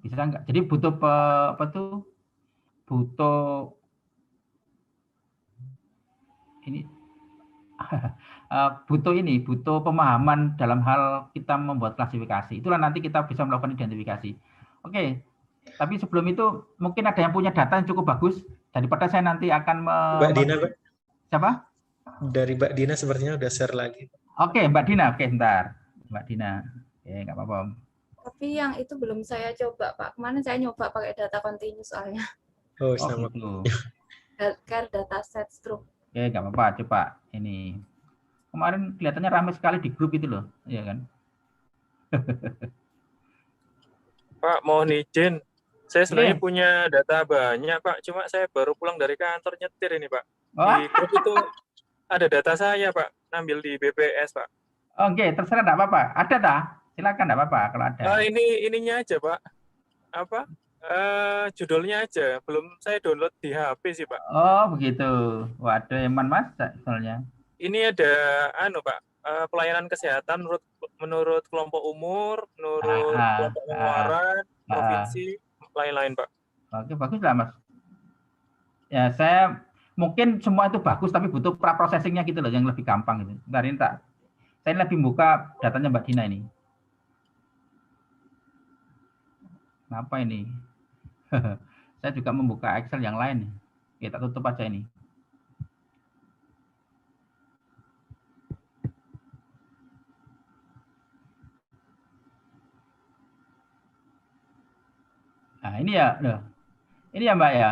bisa enggak? Jadi butuh butuh ini. butuh pemahaman dalam hal kita membuat klasifikasi. Itulah nanti kita bisa melakukan identifikasi. Oke, tapi sebelum itu mungkin ada yang punya data yang cukup bagus daripada saya nanti akan Mbak Dina, Pak. Siapa? Dari Mbak Dina sepertinya udah share lagi. Oke, Mbak Dina. Oke, bentar. Mbak Dina. Oke, nggak apa-apa. Tapi yang itu belum saya coba, Pak. Kemarin saya nyoba pakai data continue soalnya. Oh, sama. Gitu. Healthcare dataset stroke. Oke, nggak apa-apa. Coba ini. Kemarin kelihatannya ramai sekali di grup itu loh, ya kan? Pak, mohon izin. Saya sebenarnya punya data banyak, Pak. Cuma saya baru pulang dari kantor nyetir ini, Pak. Di grup itu ada data saya, Pak. Ambil di BPS, Pak. Oke, terserah enggak apa-apa. Ada tak? Silakan enggak apa-apa kalau ada. Ininya aja, Pak. Apa? Judulnya aja. Belum saya download di HP sih, Pak. Oh, begitu. Waduh, eman Mas soalnya. Ini ada Pak, pelayanan kesehatan menurut kelompok umur, menurut kelompok pengeluaran, provinsi, lain-lain, Pak. Oke, bagus lah, Mas. Ya, saya mungkin semua itu bagus, tapi butuh pra-processingnya gitu loh, yang lebih gampang gitu. Bentar, ini tak. Saya lebih buka datanya Mbak Dina ini. Kenapa ini? Saya juga membuka Excel yang lain. Kita tutup aja ini. Nah, ini ya, loh. Ini ya Mbak ya?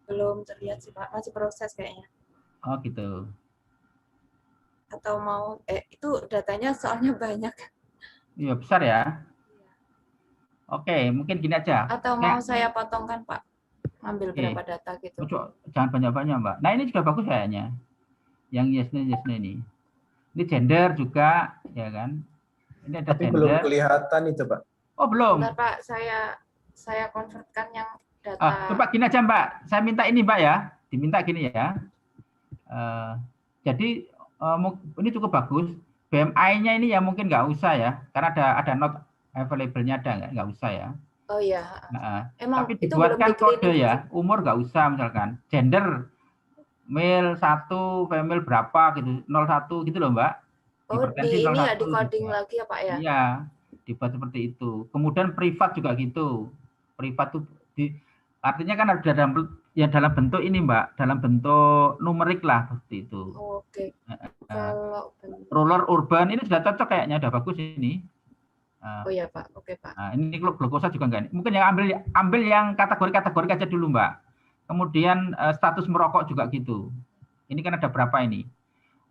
Belum terlihat sih Pak, masih proses kayaknya. Oh gitu. Atau mau, itu datanya soalnya banyak. Iya, besar ya. Oke, mungkin gini aja. Atau mau saya potongkan Pak, ambil berapa data gitu. Jangan banyak-banyak Mbak. Nah ini juga bagus kayaknya. Yang yes-nya ini. Ini gender juga, ya kan? Ini ada Tapi gender. belum kelihatan itu Pak. Oh belum. Bentar Pak, saya konvertkan yang data. Coba gini aja Mbak, saya minta ini Mbak ya, diminta gini ya. Jadi ini cukup bagus. BMI-nya ini ya mungkin nggak usah ya, karena ada not available-nya ada nggak usah ya. Oh iya. Emang tapi dibuatkan kode ya, umur nggak usah misalkan, gender male 1, female berapa gitu, 01 gitu loh Mbak. Oh di ini ya di coding lagi ya Pak ya? Iya, dibuat seperti itu. Kemudian privat juga gitu. Privat tuh artinya kan ada dalam bentuk ini Mbak, dalam bentuk numerik lah seperti itu. Oke. Kalau rural urban ini sudah cocok kayaknya, udah bagus ini. Oh ya Pak, oke Pak. Nah, ini glukosa juga enggak. Mungkin yang ambil yang kategori-kategori aja dulu Mbak. Kemudian status merokok juga gitu. Ini kan ada berapa ini?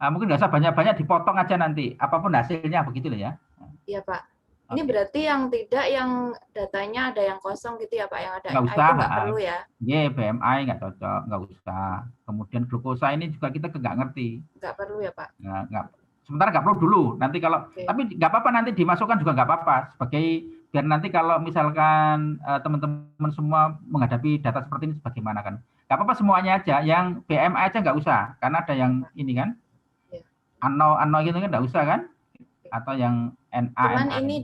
Mungkin nggak usah banyak-banyak, dipotong aja nanti. Apapun hasilnya begitu loh ya. Iya Pak. Ini berarti yang tidak, yang datanya ada yang kosong gitu ya Pak, yang ada nggak usah, itu nggak perlu ya? Iya, BMI nggak cocok, nggak usah. Kemudian glukosa ini juga kita nggak ngerti. Nggak perlu ya Pak? Nggak. Sementara nggak perlu dulu. Nanti kalau, tapi nggak apa-apa nanti dimasukkan juga nggak apa-apa. Sebagai biar nanti kalau misalkan teman-teman semua menghadapi data seperti ini bagaimana kan? Nggak apa-apa semuanya aja. Yang BMI aja nggak usah, karena ada yang ini kan, ano gitu kan nggak usah kan? Atau yang NA. Cuman ini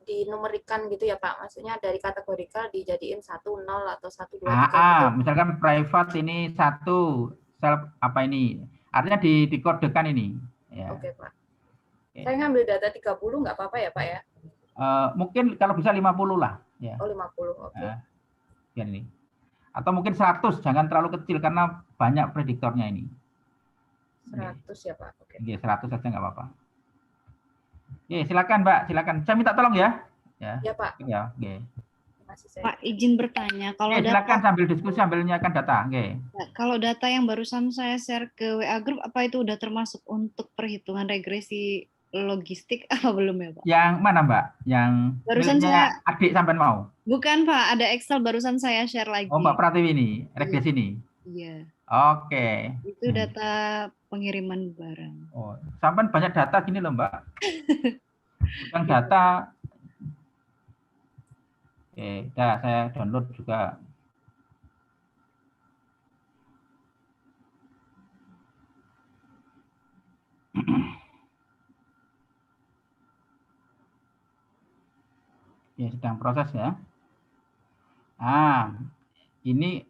dinumerikan gitu ya Pak, maksudnya dari kategorikal dijadiin 1, 0 atau 1, 2, 3 gitu. Misalkan private ini 1, self apa ini, artinya dikodekan ini. Ya. Oke Pak. Saya ngambil data 30 nggak apa-apa ya Pak ya? Mungkin kalau bisa 50 lah. Ya. Oh 50, oke. Biar ini. Atau mungkin 100, jangan terlalu kecil karena banyak prediktornya ini. 100 ya Pak, oke. Iya, 100 saja nggak apa-apa. Oke, silakan Mbak, silakan. Saya minta tolong ya. Ya Pak. Ya, oke. Pak, izin bertanya. Kalau silakan sambil diskusi, sambil nyiapkan data. Oke. Kalau data yang barusan saya share ke WA Group, apa itu udah termasuk untuk perhitungan regresi logistik apa belum ya Pak? Yang mana Mbak? Yang barusan saya adik sampai mau? Bukan Pak, ada Excel barusan saya share lagi. Oh Mbak Pratiwi ini, regresi ini? Iya. Oke. Itu data pengiriman barang. Oh, sampai banyak data gini loh Mbak. Yang data. Oke, saya download juga. Ya, sedang proses ya. Ini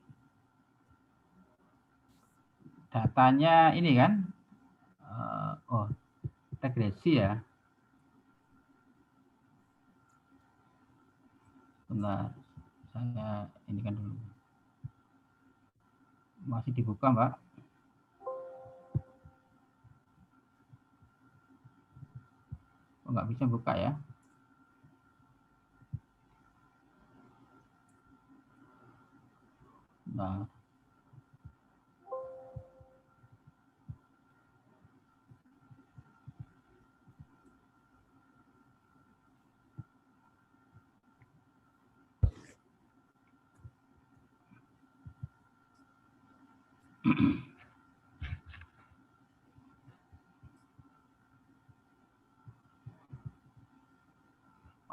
datanya ini kan. Regresi ya. Bentar, saya ini kan dulu. Masih dibuka, Mbak. Oh, nggak bisa buka ya. Nah.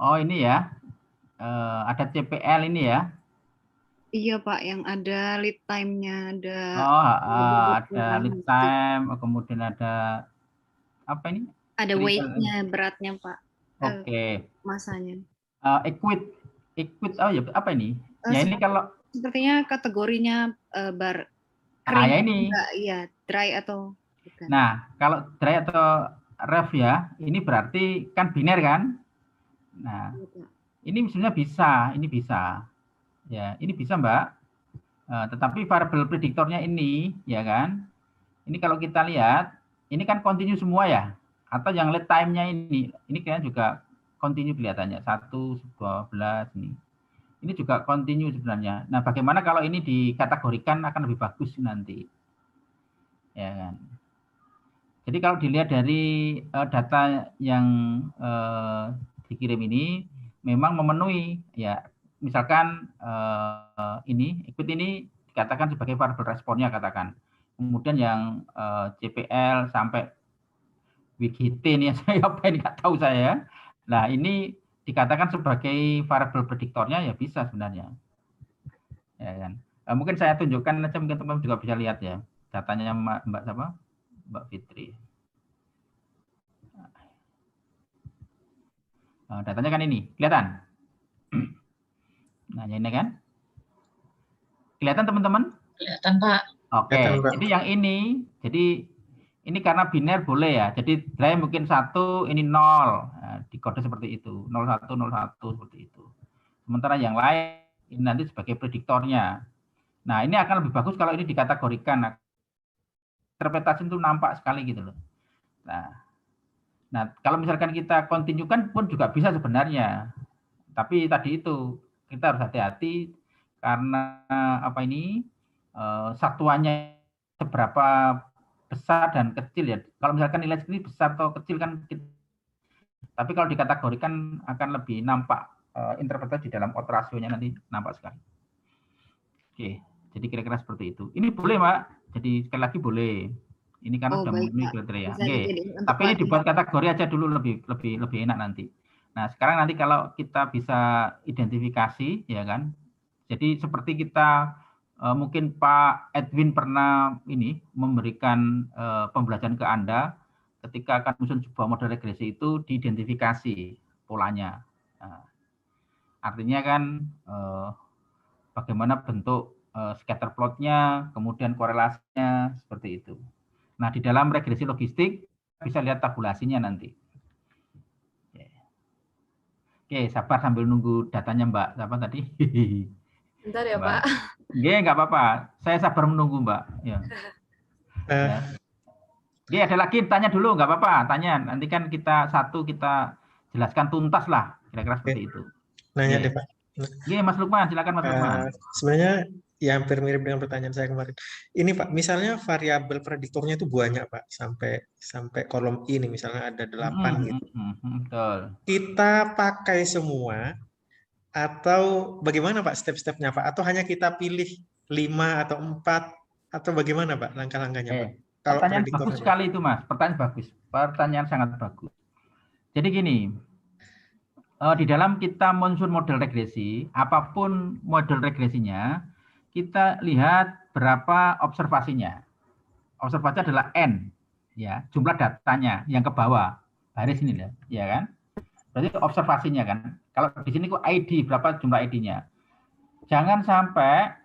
Oh, ini ya. Ada CPL ini ya. Iya Pak, yang ada lead time-nya, ada Ada lead time, kemudian ada apa ini? Ada weight-nya, beratnya Pak. Oke. Masanya. Equid, oh ya apa ini? Ya ini kalau sepertinya kategorinya bar kering. Ya ini. Iya, dry atau bukan. Nah, kalau dry atau ref ya, ini berarti kan biner kan? Nah, ini sebenarnya bisa, ini bisa. Ya, ini bisa Mbak. Tetapi variable prediktornya ini, ya kan? Ini kalau kita lihat, ini kan continue semua ya. Atau yang lead time-nya ini kayaknya juga continue kelihatannya. 1/12 ini. Ini juga continue sebenarnya. Nah, bagaimana kalau ini dikategorikan akan lebih bagus nanti. Ya kan? Jadi kalau dilihat dari data yang dikirim ini memang memenuhi ya, misalkan ikut ini dikatakan sebagai variable responnya katakan. Kemudian yang CPL sampai WGT ini saya apa ini nggak tahu saya. Nah, ini dikatakan sebagai variable prediktornya ya bisa sebenarnya. Ya kan. Mungkin saya tunjukkan aja, mungkin teman-teman juga bisa lihat ya datanya Mbak siapa? Mbak Fitri. Datanya kan ini, kelihatan? Nah, ini kan? Kelihatan teman-teman? Kelihatan Pak. Oke, jadi yang ini, ini karena biner boleh ya. Jadi dry mungkin 1, ini 0. Nah, di kode seperti itu, 01, 01 seperti itu. Sementara yang lain ini nanti sebagai prediktornya. Nah, ini akan lebih bagus kalau ini dikategorikan. Nah, interpretasi itu nampak sekali gitu loh. Nah, kalau misalkan kita kontinukan pun juga bisa sebenarnya. Tapi tadi itu kita harus hati-hati karena apa ini satuannya seberapa besar dan kecil ya. Kalau misalkan nilai segini besar atau kecil kan, tapi kalau dikategorikan akan lebih nampak interpretasi di dalam out ratio-nya nanti nampak sekali. Oke, jadi kira-kira seperti itu. Ini boleh Mbak, jadi sekali lagi boleh. Ini kan sudah memenuhi kriteria. Oke, tapi ini dibuat kategori aja dulu lebih enak nanti. Nah, sekarang nanti kalau kita bisa identifikasi ya kan. Jadi seperti kita mungkin Pak Edwin pernah ini memberikan pembelajaran ke Anda ketika akan menyusun sebuah model regresi itu diidentifikasi polanya. Nah, artinya kan bagaimana bentuk scatter plotnya, kemudian korelasinya seperti itu. Nah, di dalam regresi logistik bisa lihat tabulasinya nanti. Oke, sabar sambil nunggu datanya Mbak. Apa tadi? Bentar ya, Mbak. Oke, nggak apa-apa. Saya sabar menunggu Mbak. Ya. Oke, ada lagi tanya dulu, nggak apa-apa. Tanya. Nanti kan kita jelaskan tuntas lah. Kira-kira seperti itu. Nanya deh Pak. Oke, Mas Lukman, silakan Mas Lukman. Sebenarnya ya hampir mirip dengan pertanyaan saya kemarin. Ini Pak, misalnya variabel prediktornya itu banyak Pak, sampai kolom ini misalnya ada 8 gitu. Betul. Kita pakai semua atau bagaimana Pak step-stepnya Pak? Atau hanya kita pilih 5 atau 4 atau bagaimana Pak langkah-langkahnya Pak? Kalau pertanyaan bagus sekali itu Mas, pertanyaan bagus. Pertanyaan sangat bagus. Jadi gini, di dalam kita menyusun model regresi, apapun model regresinya, kita lihat berapa observasinya. Observasi adalah N, ya, jumlah datanya yang ke bawah, baris ini ya kan. Berarti observasinya kan. Kalau di sini kok ID, berapa jumlah ID-nya. Jangan sampai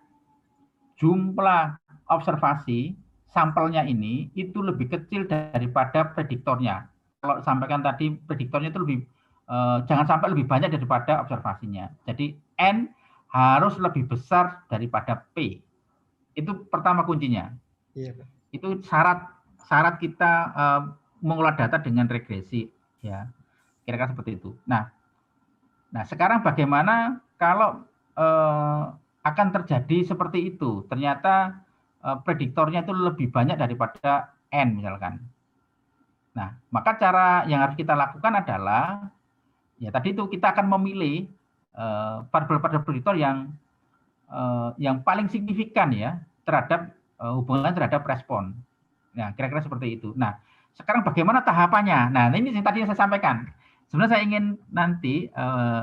jumlah observasi sampelnya ini itu lebih kecil daripada prediktornya. Kalau sampaikan tadi prediktornya itu lebih jangan sampai lebih banyak daripada observasinya. Jadi N harus lebih besar daripada P. Itu pertama kuncinya. Iya. Itu syarat kita mengolah data dengan regresi, ya. Kira-kira seperti itu. Nah, sekarang bagaimana kalau akan terjadi seperti itu? Ternyata prediktornya itu lebih banyak daripada N misalkan. Nah, maka cara yang harus kita lakukan adalah ya tadi itu kita akan memilih variabel prediktor yang paling signifikan ya terhadap hubungan terhadap respon. Nah, kira-kira seperti itu. Nah, sekarang bagaimana tahapannya? Nah, ini yang tadi saya sampaikan. Sebenarnya saya ingin nanti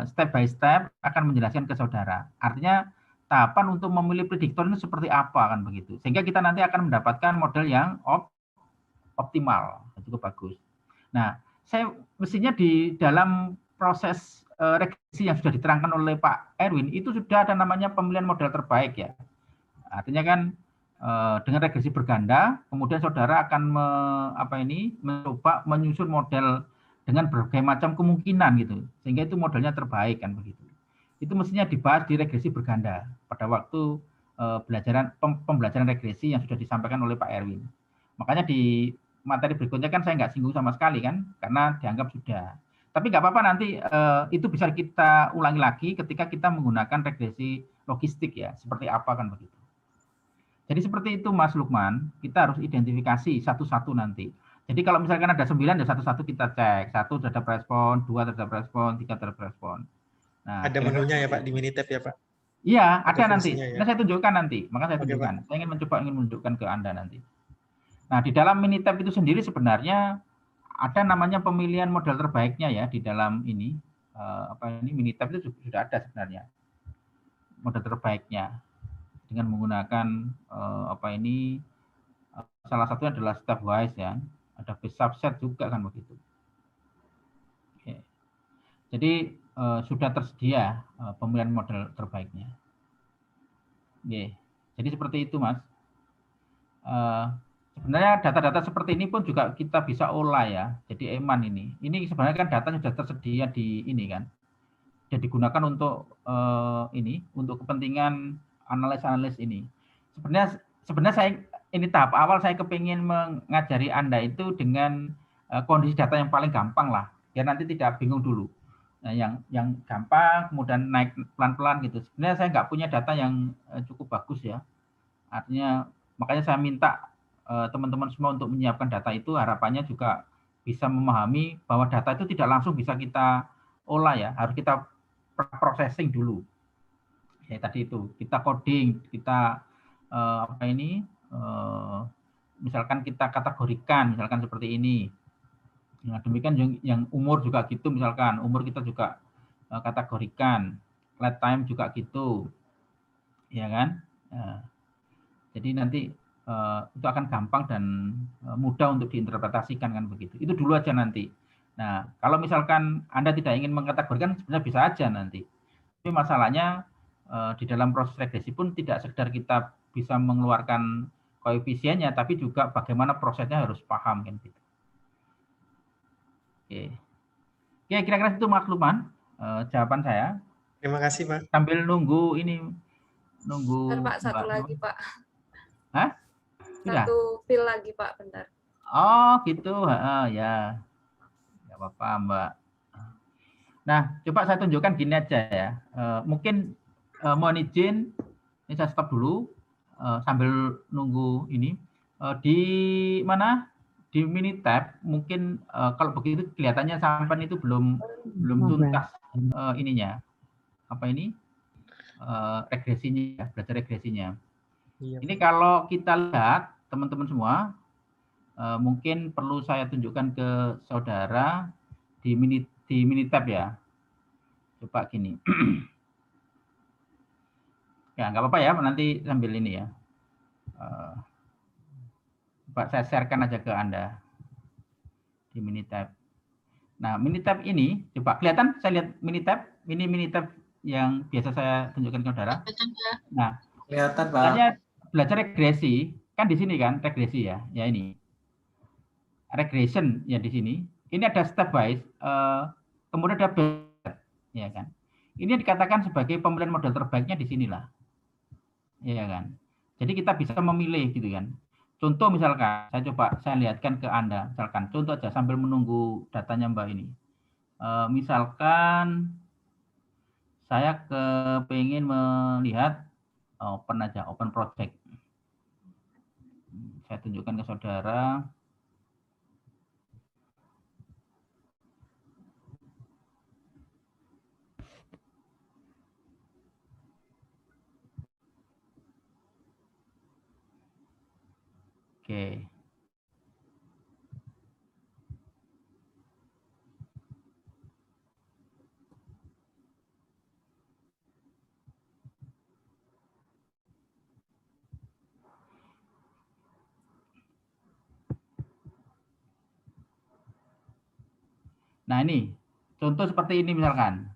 step by step akan menjelaskan ke saudara. Artinya tahapan untuk memilih prediktor itu seperti apa kan begitu. Sehingga kita nanti akan mendapatkan model yang optimal, cukup bagus. Nah, saya mestinya di dalam proses regresi yang sudah diterangkan oleh Pak Erwin itu sudah ada namanya pemilihan model terbaik ya. Artinya kan dengan regresi berganda, kemudian saudara akan mencoba menyusun model dengan berbagai macam kemungkinan gitu, sehingga itu modelnya terbaik kan begitu. Itu mestinya dibahas di regresi berganda pada waktu pembelajaran regresi yang sudah disampaikan oleh Pak Erwin. Makanya di materi berikutnya kan saya nggak singgung sama sekali kan, karena dianggap sudah. Tapi nggak apa-apa nanti itu bisa kita ulangi lagi ketika kita menggunakan regresi logistik ya, seperti apa kan begitu. Jadi seperti itu Mas Lukman, kita harus identifikasi satu-satu nanti. Jadi kalau misalkan ada 9 ya satu-satu kita cek. 1 terhadap respon, 2 terhadap respon, 3 terhadap respon. Nah, ada menunya ya Pak di Minitab ya Pak? Iya, ada nanti. Ya? Nah, saya tunjukkan nanti. Maka saya tunjukkan. Saya ingin menunjukkan ke Anda nanti. Nah, di dalam Minitab itu sendiri sebenarnya ada namanya pemilihan model terbaiknya ya di dalam ini. Minitab itu sudah ada sebenarnya. Model terbaiknya dengan menggunakan salah satunya adalah stepwise ya. Ada base subset juga kan begitu. Oke. Jadi sudah tersedia pemilihan model terbaiknya. Oke. Jadi seperti itu Mas. Sebenarnya data-data seperti ini pun juga kita bisa olah ya. Jadi Eman ini. Ini sebenarnya kan datanya sudah tersedia di ini kan. Sudah digunakan untuk untuk kepentingan analis-analis ini. Sebenarnya saya ini tahap awal saya kepingin mengajari Anda itu dengan kondisi data yang paling gampang lah, biar nanti tidak bingung dulu. Nah, yang gampang kemudian naik pelan-pelan gitu. Sebenarnya saya nggak punya data yang cukup bagus ya. Artinya makanya saya minta teman-teman semua untuk menyiapkan data itu, harapannya juga bisa memahami bahwa data itu tidak langsung bisa kita olah ya, harus kita processing dulu. Ya tadi itu kita coding, kita misalkan kita kategorikan, misalkan seperti ini. Nah, demikian yang umur juga gitu, misalkan umur kita juga kategorikan, lead time juga gitu, ya kan? Nah, jadi nanti itu akan gampang dan mudah untuk diinterpretasikan kan begitu. Itu dulu aja nanti. Nah, kalau misalkan Anda tidak ingin mengkategorikan, sebenarnya bisa aja nanti. Tapi masalahnya di dalam proses regresi pun tidak sekedar kita bisa mengeluarkan koefisiennya, tapi juga bagaimana prosesnya harus paham kan gitu. Oke, kira-kira itu Mas Lukman jawaban saya. Terima kasih Pak. Sambil nunggu Bentar, Pak, satu lagi Pak. Hah? Sudah? Satu fil lagi Pak, bentar. Oh gitu, ya, nggak apa-apa Mbak. Nah, coba saya tunjukkan gini aja ya. Mungkin mohon izin, ini saya stop dulu sambil nunggu ini. Di mana? Di Minitab mungkin kalau begitu kelihatannya sampai itu belum tuntas ininya. Apa ini? Regresinya, belajar regresinya. Iya. Ini kalau kita lihat teman-teman semua, mungkin perlu saya tunjukkan ke saudara di Minitab ya. Coba gini. Ya, nggak apa-apa ya, nanti sambil ini ya. Coba saya sharekan aja ke Anda di Minitab. Nah, Minitab ini, coba kelihatan saya lihat Minitab, ini Minitab yang biasa saya tunjukkan ke saudara. Nah, kelihatan Pak. Saya belajar regresi, kan di sini kan regresi ya, ya ini. Regression ya di sini. Ini ada stepwise, kemudian ada ya kan. Ini dikatakan sebagai pemilihan model terbaiknya di sinilah. Ya kan. Jadi kita bisa memilih gitu kan. Contoh misalkan, saya lihatkan ke Anda, misalkan contoh aja sambil menunggu datanya Mbak ini. Misalkan saya kepingin melihat open project. Saya tunjukkan ke saudara. Oke. Nah ini contoh seperti ini misalkan.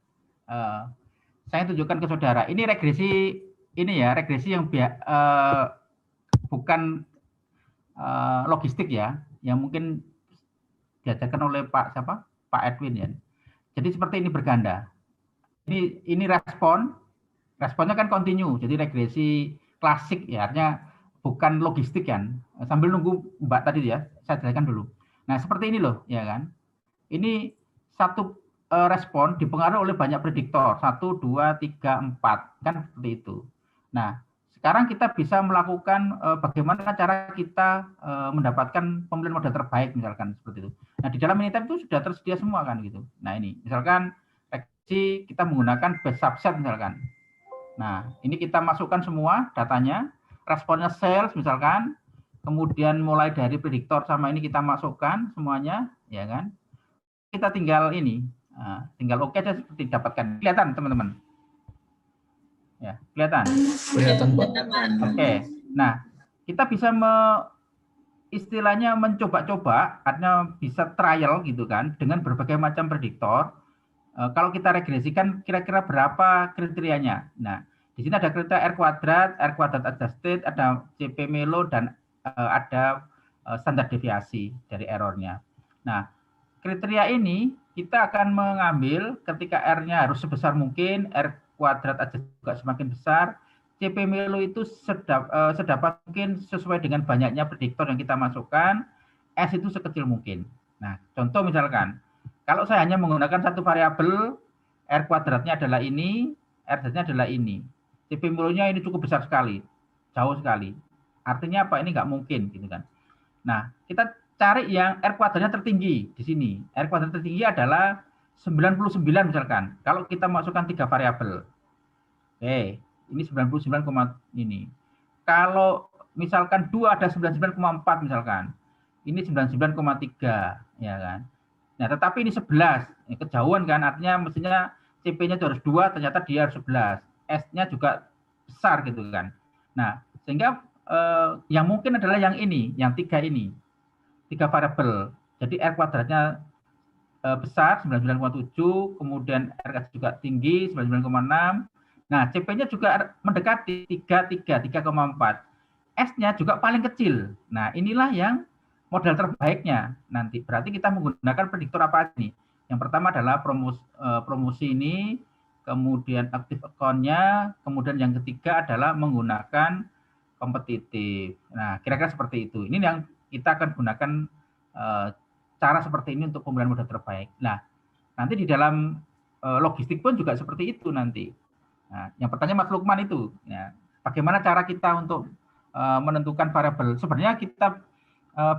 Saya tunjukkan ke saudara. Ini regresi regresi yang bukan logistik ya, yang mungkin diajarkan oleh Pak Edwin ya. Jadi seperti ini berganda. Ini responnya kan kontinu. Jadi regresi klasik ya, artinya bukan logistik kan. Sambil nunggu Mbak tadi ya, saya jelaskan dulu. Nah seperti ini loh, ya kan. Ini satu respon dipengaruhi oleh banyak prediktor, 1, 2, 3, 4, kan seperti itu. Nah, sekarang kita bisa melakukan bagaimana cara kita mendapatkan pemilihan model terbaik, misalkan seperti itu. Nah, di dalam Minitab itu sudah tersedia semua kan gitu. Nah, ini misalkan regresi kita menggunakan best subset misalkan. Nah, ini kita masukkan semua datanya, responnya sales misalkan, kemudian mulai dari prediktor sama ini kita masukkan semuanya, ya kan? Kita tinggal ini, tinggal oke aja seperti dapatkan. Kelihatan teman-teman? Ya, kelihatan? Kelihatan, Pak. Oke. Nah, kita bisa istilahnya mencoba-coba, artinya bisa trial gitu kan, dengan berbagai macam prediktor. Kalau kita regresikan kira-kira berapa kriterianya. Nah, di sini ada kriteria R kuadrat adjusted, ada CP Melo, dan ada standar deviasi dari errornya. Nah, kriteria ini kita akan mengambil ketika R-nya harus sebesar mungkin, R kuadrat aja juga semakin besar, CP Melo itu sedapat mungkin sesuai dengan banyaknya prediktor yang kita masukkan, S itu sekecil mungkin. Nah, contoh misalkan, kalau saya hanya menggunakan satu variabel, R kuadratnya adalah ini, RZ-nya adalah ini. CP Melo-nya ini cukup besar sekali, jauh sekali. Artinya apa? Ini nggak mungkin, gitu kan. Nah, kita cari yang R kuadratnya tertinggi di sini. R kuadrat tertinggi adalah 99 misalkan. Kalau kita masukkan 3 variabel. Oke, ini 99, ini. Kalau misalkan 2 ada 99,4 misalkan. Ini 99,3 ya kan. Nah, tetapi ini 11. Kejauhan kan, artinya mestinya CP-nya itu harus 2, ternyata dia harus 11. S-nya juga besar gitu kan. Nah, sehingga yang mungkin adalah yang ini, yang 3 ini. 3 variabel. Jadi R kuadratnya besar 99,7, kemudian R juga tinggi 99,6. Nah, CP-nya juga mendekati 3,4. S-nya juga paling kecil. Nah, inilah yang model terbaiknya nanti. Berarti kita menggunakan prediktor apa nih? Yang pertama adalah promosi ini, kemudian aktif account-nya, kemudian yang ketiga adalah menggunakan kompetitif. Nah, kira-kira seperti itu. Ini yang kita akan gunakan cara seperti ini untuk pemilihan model terbaik. Nah, nanti di dalam logistik pun juga seperti itu nanti. Nah, yang pertanyaan Mas Lukman itu, ya, bagaimana cara kita untuk menentukan variabel? Sebenarnya kita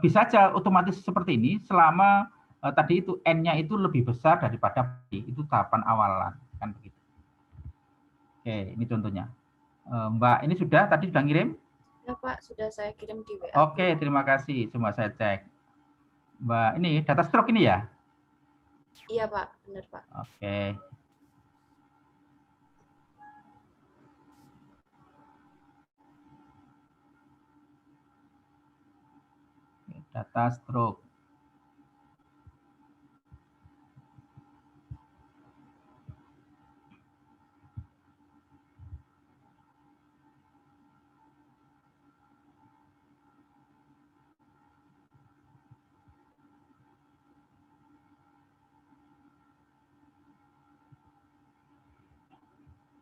bisa saja otomatis seperti ini selama tadi itu N-nya itu lebih besar daripada P, itu tahapan awalan, kan begitu. Oke, ini contohnya. Mbak, ini tadi sudah ngirim? Ya Pak, sudah saya kirim di WA. Oke, terima kasih. Cuma saya cek. Mbak, ini data stroke ini ya? Iya Pak, benar Pak. Oke. Data stroke.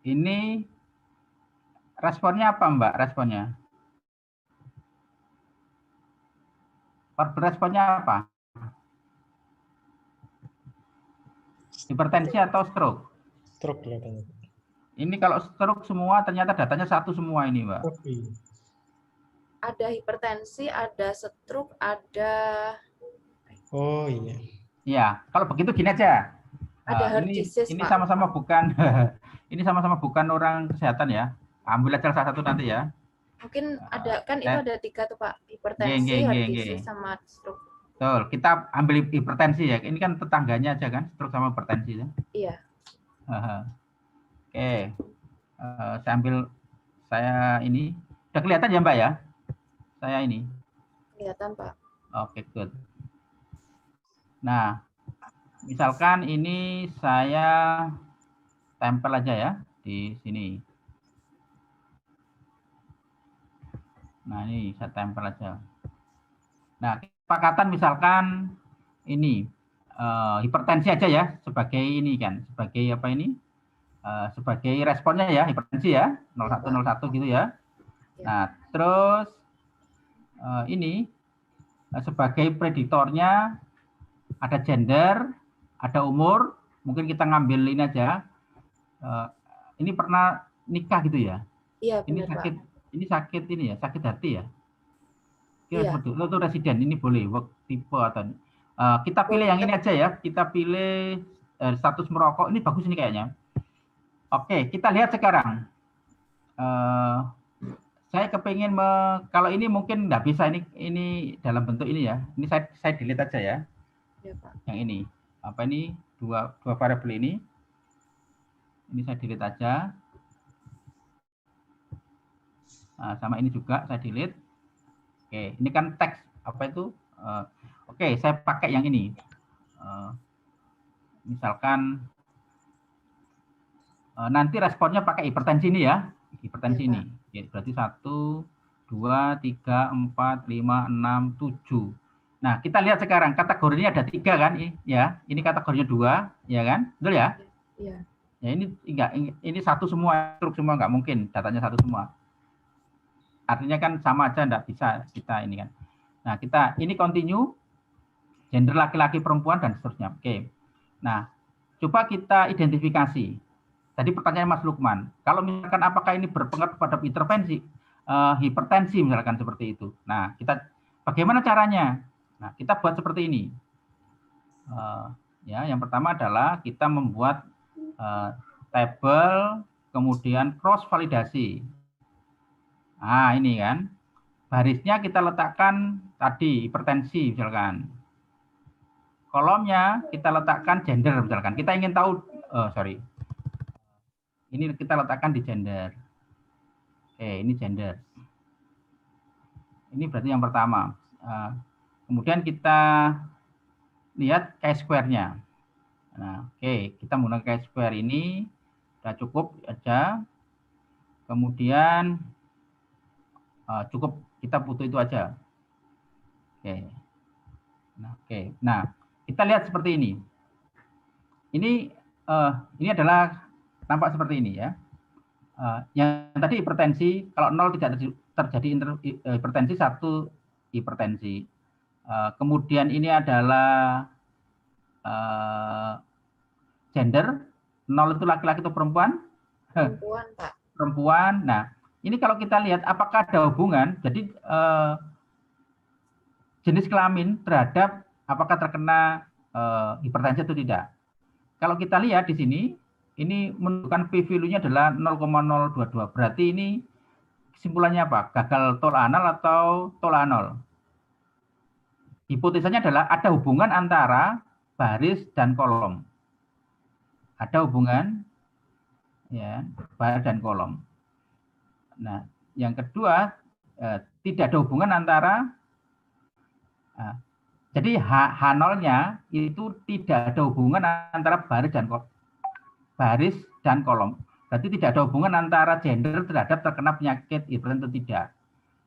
Ini responnya apa, Mbak? Responnya? Responnya apa? Hipertensi atau stroke? Stroke kelihatannya. Ini kalau stroke semua ternyata datanya satu semua ini, Mbak. Ada hipertensi, ada stroke, ada. Oh iya. Iya, kalau begitu gini aja. Ada heart disease, ini Pak. sama-sama bukan ini sama-sama bukan orang kesehatan ya. Ambil aja salah satu nanti ya. Mungkin ada kan itu ada 3 tuh Pak, hipertensi, heart disease sama stroke. Betul, kita ambil hipertensi ya. Ini kan tetangganya aja kan, stroke sama hipertensi ya. Iya. Oke. Saya ini udah kelihatan ya Mbak ya? Saya ini. Kelihatan Pak. Oke, good. Nah, misalkan ini saya tempel aja ya di sini. Nah, ini saya tempel aja. Nah, kesepakatan misalkan ini hipertensi aja ya sebagai ini kan, sebagai apa ini? Sebagai responnya ya, hipertensi ya, 0101 gitu ya. Nah, terus ini sebagai prediktornya ada gender, ada umur, mungkin kita ngambil ini aja. Ini pernah nikah gitu ya? Iya, Ini benar, sakit, Pak. ini sakit ini ya, sakit hati ya? Iya. Itu residen, ini boleh work tipe atau kita pilih yang ini aja ya, kita pilih status merokok, ini bagus ini kayaknya. Oke, kita lihat sekarang. Saya kepingin kalau ini mungkin nggak bisa, ini dalam bentuk ini ya. Ini saya delete aja ya. Ya, Pak. Yang ini, apa ini dua variabel ini. Ini saya delete aja. Nah, sama ini juga saya delete. Oke, ini kan teks apa itu? Oke, saya pakai yang ini. Misalkan nanti responnya pakai hipertensi ini ya, hipertensi ini. Ya, berarti 1, 2, 3, 4, 5, 6, 7. Nah, kita lihat sekarang kategorinya ada 3 kan, ya. Ini kategorinya 2, ya kan? Betul ya? Iya. Ya ini enggak, ini satu semua, truk semua nggak mungkin, datanya satu semua. Artinya kan sama aja, enggak bisa kita ini kan. Nah, kita ini continue, gender laki-laki perempuan dan seterusnya. Oke. Nah, coba kita identifikasi. Tadi pertanyaan Mas Lukman, kalau misalkan apakah ini berpengaruh pada intervensi hipertensi misalkan seperti itu. Nah, kita bagaimana caranya? Nah, kita buat seperti ini. Ya, yang pertama adalah kita membuat tabel, kemudian cross validasi. Nah, ini kan. Barisnya kita letakkan tadi hipertensi misalkan. Kolomnya kita letakkan gender misalkan. Kita ingin tahu, ini kita letakkan di gender. Oke, ini gender. Ini berarti yang pertama. Kemudian kita lihat chi-square-nya. Nah, oke, kita menggunakan chi-square ini. Sudah cukup aja. Kemudian cukup, kita butuh itu aja. Oke. Nah, oke. Nah, kita lihat seperti ini. Ini adalah tampak seperti ini ya. Yang tadi hipertensi, kalau 0 tidak terjadi hipertensi, 1 hipertensi. Kemudian ini adalah gender, 0 itu laki-laki atau perempuan? Perempuan, Pak. Perempuan. Nah, ini kalau kita lihat apakah ada hubungan, jadi jenis kelamin terhadap apakah terkena hipertensi atau tidak. Kalau kita lihat di sini, ini menunjukkan P-value-nya adalah 0,022. Berarti ini kesimpulannya apa? Gagal tol anal atau tol anal? Hipotesanya adalah ada hubungan antara baris dan kolom. Ada hubungan ya, baris dan kolom. Nah, yang kedua tidak ada hubungan antara jadi H0-nya itu tidak ada hubungan antara baris dan kolom. Berarti tidak ada hubungan antara gender terhadap terkena penyakit hipertensi atau tidak.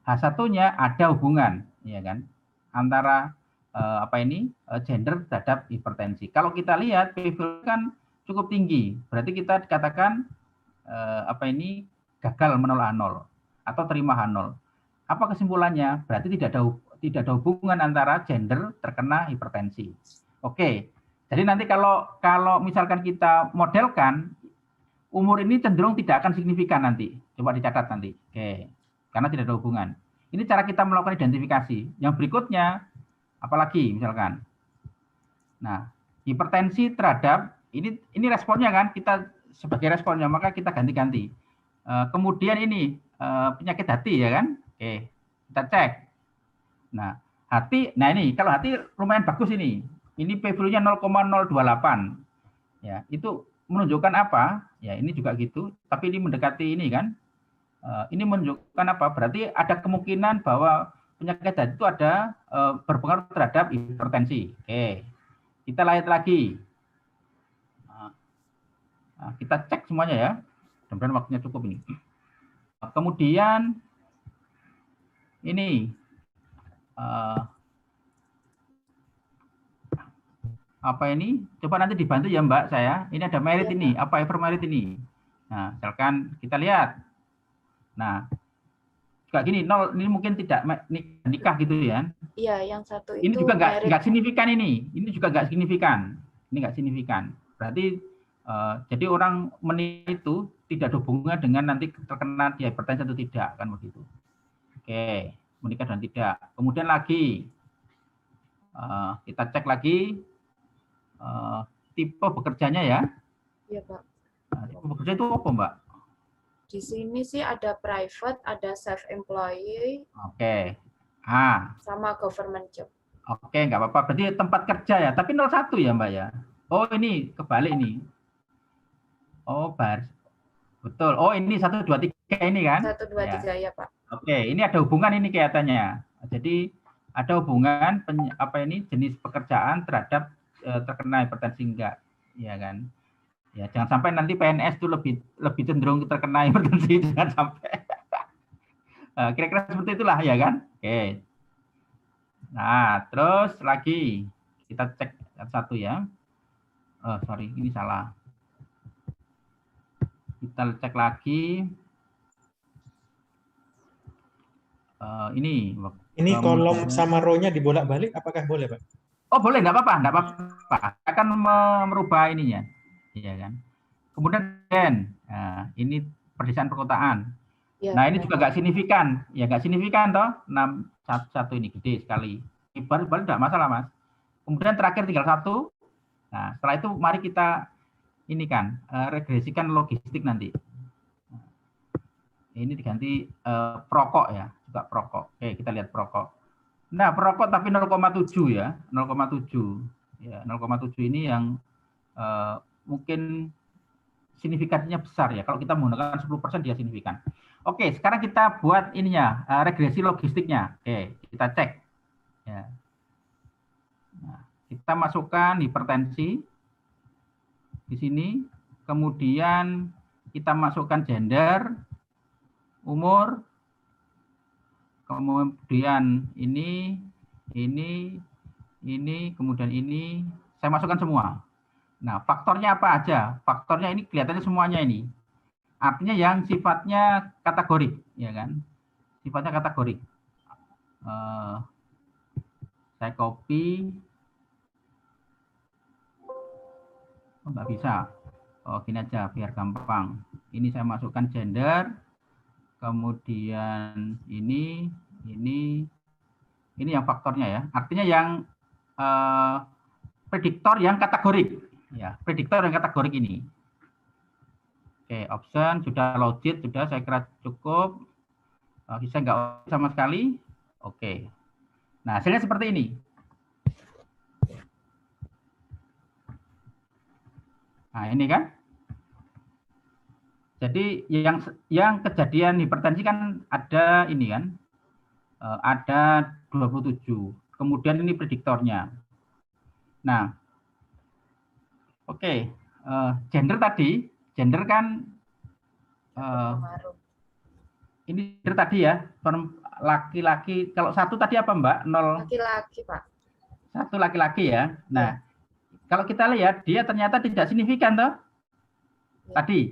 H1-nya ada hubungan, ya kan, antara gender terhadap hipertensi. Kalau kita lihat P-value kan cukup tinggi, berarti kita dikatakan gagal menol A0 atau terima H0. Apa kesimpulannya? Berarti tidak ada hubungan antara gender terkena hipertensi. Oke. Jadi nanti kalau misalkan kita modelkan, umur ini cenderung tidak akan signifikan nanti. Coba dicatat nanti. Oke. Karena tidak ada hubungan. Ini cara kita melakukan identifikasi. Yang berikutnya, apalagi misalkan. Nah, hipertensi terhadap, ini responnya kan, kita sebagai responnya, maka kita ganti-ganti. Kemudian ini, penyakit hati ya kan. Oke, kita cek. Nah, hati, nah ini, kalau hati lumayan bagus ini. Ini P-value-nya 0,028. Ya, itu menunjukkan apa? Ya, ini juga gitu, tapi ini mendekati ini kan. Ini menunjukkan apa? Berarti ada kemungkinan bahwa penyakit hati itu ada berpengaruh terhadap hipertensi. Oke. Kita lihat lagi. Nah, kita cek semuanya ya. Mudah-mudahan waktunya cukup ini. Kemudian ini apa ini? Coba nanti dibantu ya Mbak saya. Ini ada merit ini. Apa ever merit ini? Nah, misalkan kita lihat. Nah, kayak gini, 0 ini mungkin tidak nikah gitu ya. Iya, yang satu itu. Ini juga nggak signifikan ini. Ini juga nggak signifikan. Ini nggak signifikan. Berarti jadi orang menikah itu tidak ada hubungannya dengan nanti terkena di hipertensi atau tidak, kan begitu. Oke, menikah dan tidak. Kemudian lagi kita cek lagi tipe bekerjanya ya. Iya, Pak. Nah, tipe bekerja itu apa, Mbak? Di sini sih ada private, ada self-employee. Oke. Sama government job. Oke, nggak apa-apa. Berarti tempat kerja ya. Tapi 01 ya, Mbak ya. Oh, ini kebalik nih. Oh, betul. Oh, ini 1, 2, 3 ini kan? 1, 2, 3 ya, Pak. Oke, ini ada hubungan ini kelihatannya. Jadi ada hubungan jenis pekerjaan terhadap terkena hipertensi enggak, ya kan? Ya, jangan sampai nanti PNS itu lebih cenderung terkena hipertensi, jangan sampai. Kira-kira seperti itulah ya kan? Oke. Nah, terus lagi kita cek satu ya. Sorry, ini salah. Kita cek lagi. Ini kolom sama row-nya dibolak-balik, apakah boleh, Pak? Oh, boleh, enggak apa-apa. Akan merubah ininya. Iya kan. Kemudian ini pedesaan perkotaan. Ya, nah, ini juga nggak signifikan. Ya, nggak signifikan toh. 611 ini gede sekali. Baru enggak masalah, Mas. Kemudian terakhir tinggal 1. Nah, setelah itu mari kita ini kan regresikan logistik nanti. Ini diganti perokok ya, juga perokok. Oke, kita lihat perokok. Nah, perokok tapi 0,7 ya, 0,7. Ya, 0,7 ini yang mungkin signifikansinya besar ya. Kalau kita menggunakan 10% dia signifikan. Oke, sekarang kita buat ininya, regresi logistiknya. Oke, kita cek. Ya. Nah, kita masukkan hipertensi di sini. Kemudian kita masukkan gender, umur, kemudian ini, kemudian ini. Saya masukkan semua. Nah, faktornya apa aja? Faktornya ini kelihatannya semuanya ini. Artinya yang sifatnya kategorik, ya kan? Sifatnya kategorik. Saya copy. Oh, nggak bisa. Oh, gini aja biar gampang. Ini saya masukkan gender. Kemudian ini yang faktornya ya. Artinya yang prediktor yang kategorik. Ya, prediktor yang kategorik ini. Oke, option sudah, logit sudah, saya kira cukup. Bisa nggak sama sekali? Oke. Nah, hasilnya seperti ini. Nah, ini kan. Jadi yang kejadian hipertensi kan ada ini kan. Ada 27. Kemudian ini prediktornya. Nah, oke, gender tadi, gender kan ini gender tadi ya, laki-laki. Kalau 1 tadi apa Mbak? 0. Laki-laki, Pak. 1 laki-laki ya. Nah, kalau kita lihat dia ternyata tidak signifikan toh. Ya. Tadi,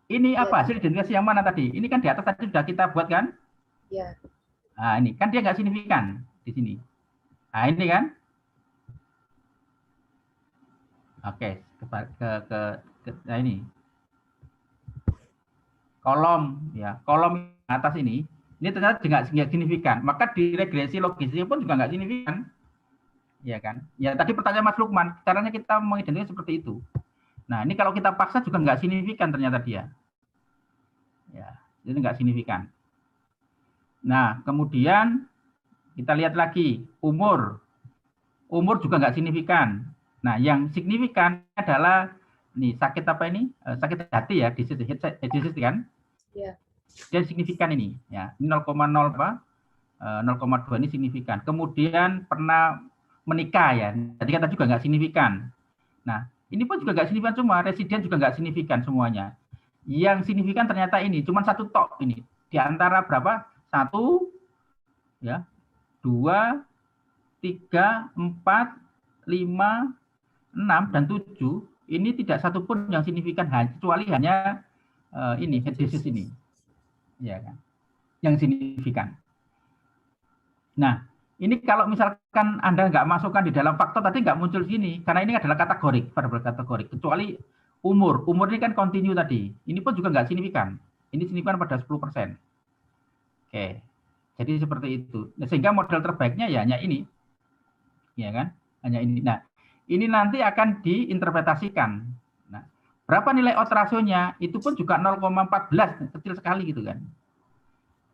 ini apa hasil identifikasi yang mana tadi? Ini kan di atas tadi sudah kita buat kan? Iya. Nah, ini kan dia nggak signifikan di sini. Nah, ini kan? Oke, nah ini kolom ya, kolom atas ini ternyata nggak signifikan. Maka di regresi logisnya pun juga nggak signifikan, ya kan? Ya tadi pertanyaan Mas Lukman, caranya kita mengidentifikasi seperti itu. Nah ini kalau kita paksa juga nggak signifikan ternyata dia, ya jadi nggak signifikan. Nah kemudian kita lihat lagi umur juga nggak signifikan. Nah, yang signifikan adalah nih sakit apa ini? Sakit hati ya, disease kan? Iya. Dia signifikan ini, ya. Ini 0,0 apa? 0,2 ini signifikan. Kemudian pernah menikah ya. Jadi kata juga nggak signifikan. Nah, Ini pun juga nggak signifikan semua, residen juga nggak signifikan semuanya. Yang signifikan ternyata ini, cuma satu tok ini. Di antara berapa? 1, ya, 2, 3, 4, 5, 6, dan 7. Ini tidak satu pun yang signifikan, kecuali hanya ini, head disease ini. Ya kan? Yang signifikan. Nah, ini kalau misalkan Anda nggak masukkan di dalam faktor tadi nggak muncul sini, karena ini adalah kategorik, variabel kategorik. Kecuali umur ini kan continue tadi. Ini pun juga nggak signifikan. Ini signifikan pada 10%. Oke, jadi seperti itu. Nah, sehingga model terbaiknya ya hanya ini, ya kan? Hanya ini. Nah, ini nanti akan diinterpretasikan. Nah, berapa nilai odds rasionya? Itu pun juga 0,14, kecil sekali gitu kan.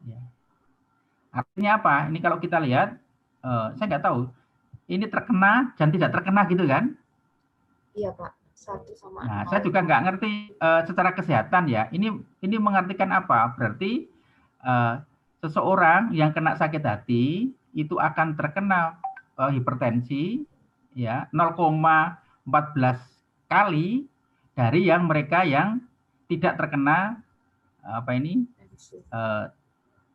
Ya. Artinya apa? Ini kalau kita lihat, saya nggak tahu, ini terkena dan tidak terkena gitu kan? Iya Pak, 1 sama 0. Nah, saya juga nggak ngerti secara kesehatan ya. Ini mengartikan apa? Berarti seseorang yang kena sakit hati itu akan terkena hipertensi ya 0,14 kali dari yang mereka yang tidak terkena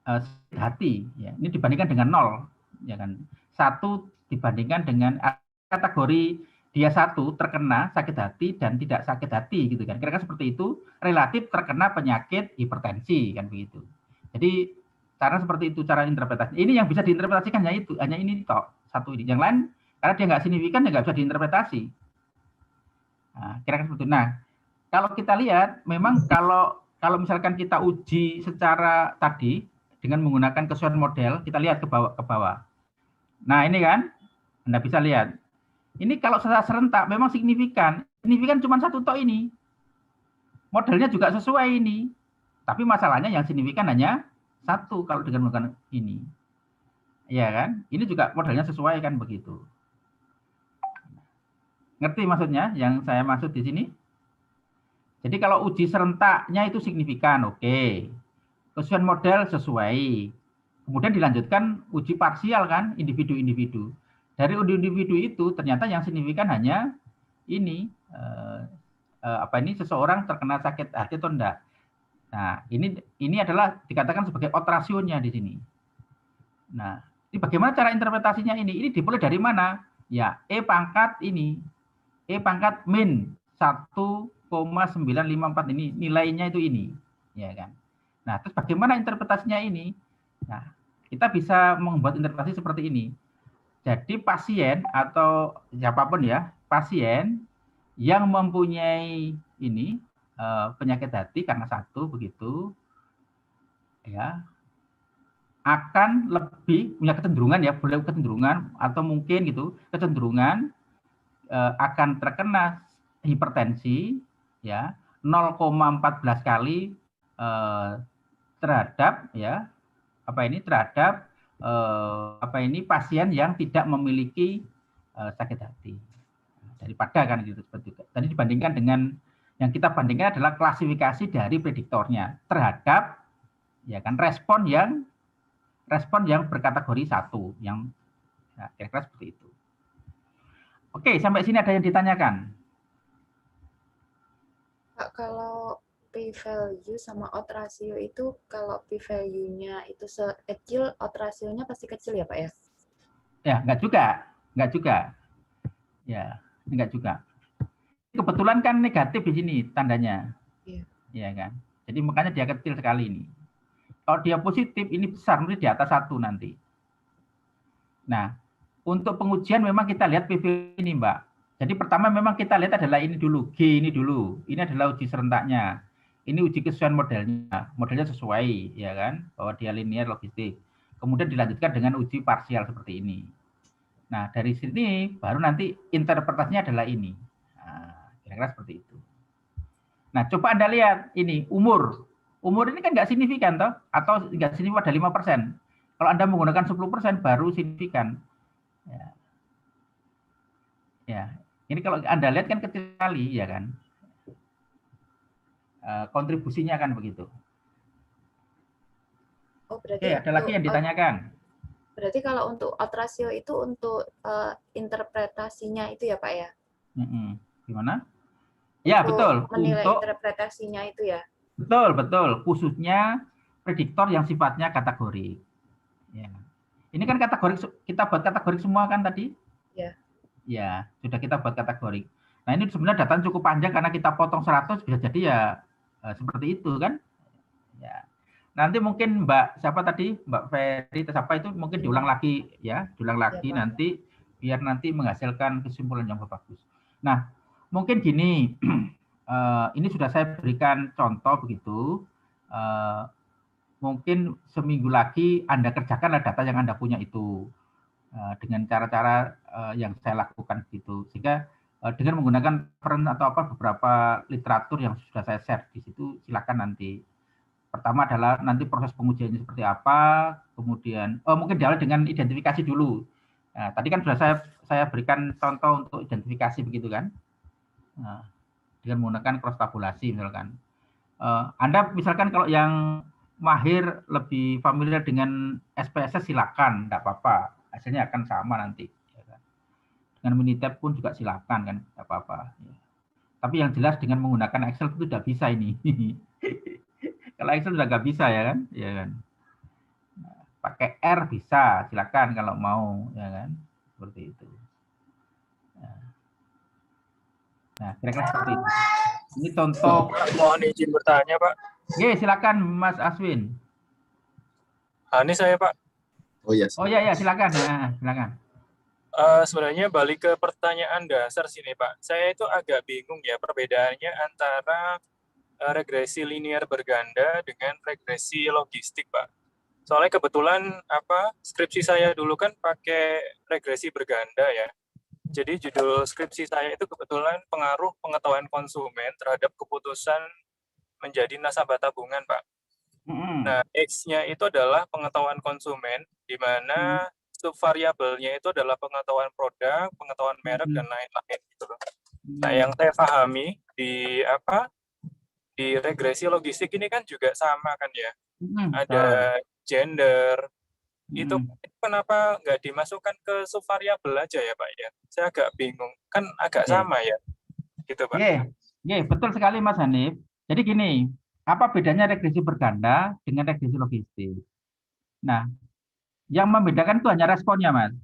sakit hati ya. Ini dibandingkan dengan 0 ya kan. 1 dibandingkan dengan kategori dia 1 terkena sakit hati dan tidak sakit hati gitu kan. Kira-kira seperti itu, relatif terkena penyakit hipertensi kan begitu. Jadi cara seperti itu cara interpretasi. Ini yang bisa diinterpretasikan hanya ini toh, 1 ini. Yang lain karena dia nggak signifikan ya nggak bisa diinterpretasi. Nah, kira-kira seperti itu. Nah, kalau kita lihat memang kalau misalkan kita uji secara tadi dengan menggunakan kesesuaian model, kita lihat ke bawah. Nah, ini kan Anda bisa lihat. Ini kalau secara serentak memang signifikan. Signifikan cuma 1 tok ini. Modelnya juga sesuai ini. Tapi masalahnya yang signifikan hanya 1 kalau dengan menggunakan ini. Iya kan? Ini juga modelnya sesuai kan begitu. Ngerti maksudnya yang saya maksud di sini? Jadi kalau uji serentaknya itu signifikan, oke. Kesesuaian model sesuai. Kemudian dilanjutkan uji parsial kan, individu-individu. Dari individu itu ternyata yang signifikan hanya ini, seseorang terkena sakit hati atau enggak. Nah, ini adalah dikatakan sebagai odds rasionya di sini. Nah, ini bagaimana cara interpretasinya ini? Ini dimulai dari mana? Ya, E pangkat ini. E pangkat min 1,954 ini nilainya itu ini, ya kan? Nah, terus bagaimana interpretasinya ini? Nah, kita bisa membuat interpretasi seperti ini. Jadi pasien atau siapapun ya, pasien yang mempunyai ini penyakit hati karena 1 begitu, ya akan lebih punya kecenderungan ya, boleh kecenderungan atau mungkin gitu kecenderungan akan terkena hipertensi ya 0,14 kali terhadap ya pasien yang tidak memiliki sakit hati daripada kan gitu seperti itu. Tadi dibandingkan dengan yang kita bandingkan adalah klasifikasi dari prediktornya terhadap ya kan respon yang berkategori 1 yang ya, kira-kira seperti itu. Oke, sampai sini ada yang ditanyakan? Pak, kalau p-value sama odds ratio itu kalau p-value-nya itu sekecil, odds ratio-nya pasti kecil ya Pak ya? Ya, enggak juga. Ya, enggak juga. Kebetulan kan negatif di sini tandanya. Iya. Ya kan? Jadi makanya dia kecil sekali ini. Kalau dia positif ini besar, mesti di atas 1 nanti. Nah, untuk pengujian memang kita lihat PV ini, Mbak. Jadi pertama memang kita lihat adalah ini dulu, G ini dulu. Ini adalah uji serentaknya. Ini uji kesesuaian modelnya. Modelnya sesuai, ya kan? Bahwa dia linear logistik. Kemudian dilanjutkan dengan uji parsial seperti ini. Nah, dari sini baru nanti interpretasinya adalah ini. Nah, kira-kira seperti itu. Nah, coba Anda lihat ini, umur. Umur ini kan nggak signifikan, toh? Atau nggak signifikan, ada 5%. Kalau Anda menggunakan 10% baru signifikan. Ya, ini kalau Anda lihat kan kecil sekali, ya kan? Kontribusinya kan begitu. Oh, berarti Oke, ada lagi yang ditanyakan? Berarti kalau untuk odds ratio itu untuk interpretasinya itu ya Pak ya? Gimana? Ya, untuk betul. menilai Untuk interpretasinya itu ya. betul. Khususnya prediktor yang sifatnya kategori. Ya. Ini kan kategori, kita buat kategori semua kan tadi? Ya. Ya, sudah kita buat kategori. Nah, ini sebenarnya datanya cukup panjang karena kita potong 100 bisa jadi ya seperti itu kan? Ya. Nanti mungkin Mbak siapa tadi? Mbak Ferry atau siapa itu mungkin diulang lagi ya, diulang lagi Pak. nanti biar nanti menghasilkan kesimpulan yang bagus. Nah, mungkin gini, ini sudah saya berikan contoh begitu. Mungkin seminggu lagi Anda kerjakanlah data yang Anda punya itu dengan cara-cara yang saya lakukan gitu, sehingga dengan menggunakan referensi atau apa beberapa literatur yang sudah saya share di situ, silakan nanti. Pertama adalah nanti proses pengujiannya seperti apa, kemudian mungkin diawali dengan identifikasi dulu. Nah, tadi kan sudah saya berikan contoh untuk identifikasi begitu kan, dengan menggunakan cross tabulasi misalkan. Anda misalkan kalau yang mahir lebih familiar dengan SPSS silakan, tidak apa-apa, hasilnya akan sama nanti. Dengan Minitab pun juga silakan kan, tidak apa-apa. Tapi yang jelas dengan menggunakan Excel itu tidak bisa ini. Kalau Excel sudah nggak bisa ya kan, pakai R bisa, silakan kalau mau, ya kan, seperti itu. Nah, kira-kira seperti itu. Ini contoh. Mohon izin bertanya, Pak. Oke, silakan Mas Aswin. Ini saya, Pak. Oh iya. Oh ya, silakan. Nah, silakan. Sebenarnya balik ke pertanyaan dasar sini, Pak. Saya itu agak bingung ya perbedaannya antara regresi linear berganda dengan regresi logistik, Pak. Soalnya kebetulan skripsi saya dulu kan pakai regresi berganda ya. Jadi judul skripsi saya itu kebetulan pengaruh pengetahuan konsumen terhadap keputusan menjadi nasabah tabungan, Pak. Nah, X-nya itu adalah pengetahuan konsumen, di mana subvariabelnya itu adalah pengetahuan produk, pengetahuan merek, dan lain-lain gitu loh. Nah, yang saya pahami di regresi logistik ini kan juga sama kan ya. Ada gender. Itu kenapa nggak dimasukkan ke subvariabel aja ya, Pak ya? Saya agak bingung. Kan agak sama ya. Gitu, Pak. Betul sekali Mas Hanif. Jadi gini, apa bedanya regresi berganda dengan regresi logistik? Nah, yang membedakan itu hanya responnya, Mas.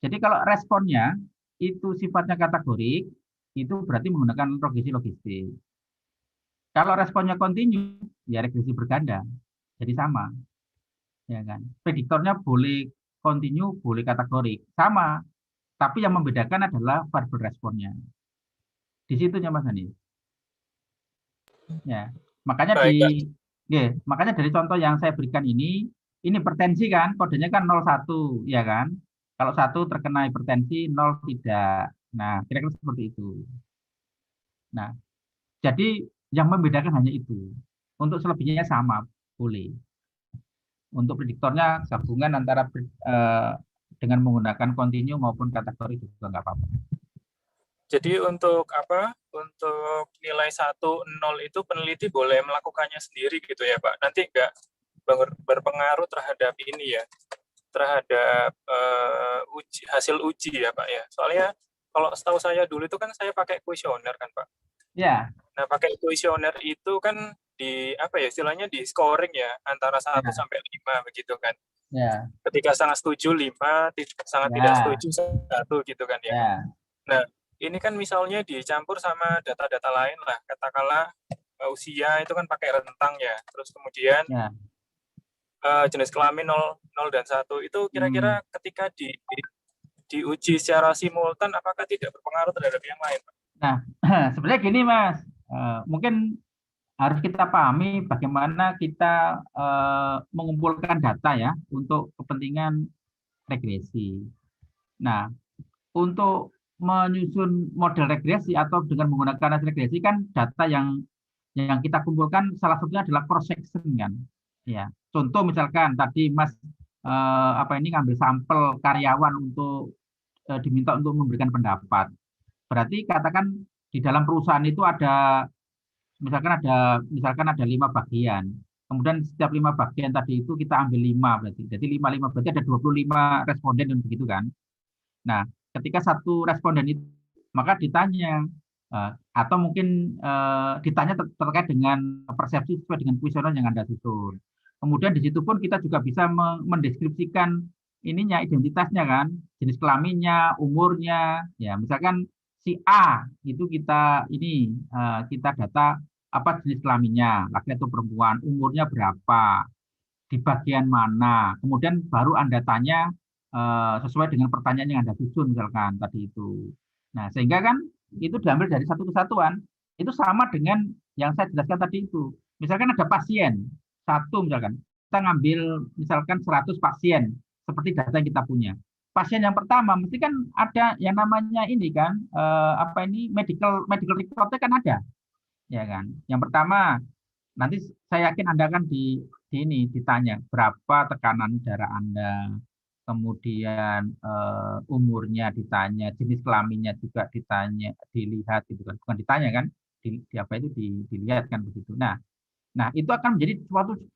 Jadi kalau responnya itu sifatnya kategorik, itu berarti menggunakan regresi logistik. Kalau responnya kontinu, ya regresi berganda. Jadi sama. Ya kan? Prediktornya boleh kontinu, boleh kategorik. Sama. Tapi yang membedakan adalah variabel responnya. Di situnya Mas Hanif. Ya, makanya makanya dari contoh yang saya berikan ini hipertensi kan, kodenya kan 01, ya kan? Kalau 1 terkena hipertensi, 0 tidak. Nah, kira-kira seperti itu. Nah, jadi yang membedakan hanya itu. Untuk selebihnya sama, boleh. Untuk prediktornya gabungan antara dengan menggunakan kontinu maupun kategori juga nggak apa-apa. Jadi untuk untuk nilai 1, 0 itu peneliti boleh melakukannya sendiri gitu ya, Pak. Nanti nggak berpengaruh terhadap ini ya, terhadap hasil uji ya, Pak ya. Soalnya kalau setahu saya dulu itu kan saya pakai kuesioner kan, Pak. Ya. Nah, pakai kuesioner itu kan di istilahnya di scoring ya, antara 1 sampai 5 begitu kan. Ya. Ketika sangat setuju 5, sangat tidak setuju 1 gitu kan ya. Nah, ini kan misalnya dicampur sama data-data lain lah, katakanlah usia itu kan pakai rentang ya, terus kemudian jenis kelamin 0 dan 1 itu kira-kira ketika diuji secara simultan apakah tidak berpengaruh terhadap yang lain, Pak? Nah, sebenarnya gini Mas, mungkin harus kita pahami bagaimana kita mengumpulkan data ya untuk kepentingan regresi. Nah, untuk menyusun model regresi atau dengan menggunakan hasil regresi kan data yang kita kumpulkan salah satunya adalah cross section kan. Ya, contoh misalkan tadi Mas ngambil sampel karyawan untuk diminta untuk memberikan pendapat. Berarti katakan di dalam perusahaan itu ada misalkan ada 5 bagian. Kemudian setiap 5 bagian tadi itu kita ambil 5 berarti. Jadi 5 berarti ada 25 responden dan begitu kan. Nah, ketika satu responden itu maka ditanya Atau mungkin ditanya terkait dengan persepsi sesuai dengan kuesioner yang Anda susun. Kemudian di situ pun kita juga bisa mendeskripsikan ininya, identitasnya kan, jenis kelaminnya, umurnya, ya misalkan si A itu kita kita data apa jenis kelaminnya, laki atau perempuan, umurnya berapa, di bagian mana, kemudian baru Anda tanya sesuai dengan pertanyaan yang Anda susun misalkan tadi itu. Nah, sehingga kan itu diambil dari satu kesatuan. Itu sama dengan yang saya jelaskan tadi itu. Misalkan ada pasien, satu misalkan, kita ngambil misalkan 100 pasien, seperti data yang kita punya. Pasien yang pertama, mesti kan ada yang namanya ini kan, medical record-nya kan ada. Ya kan. Yang pertama, nanti saya yakin Anda kan ditanya berapa tekanan darah Anda, kemudian umurnya ditanya, jenis kelaminnya juga ditanya, dilihat gitu kan, bukan ditanya kan, dilihat kan begitu. Nah itu akan menjadi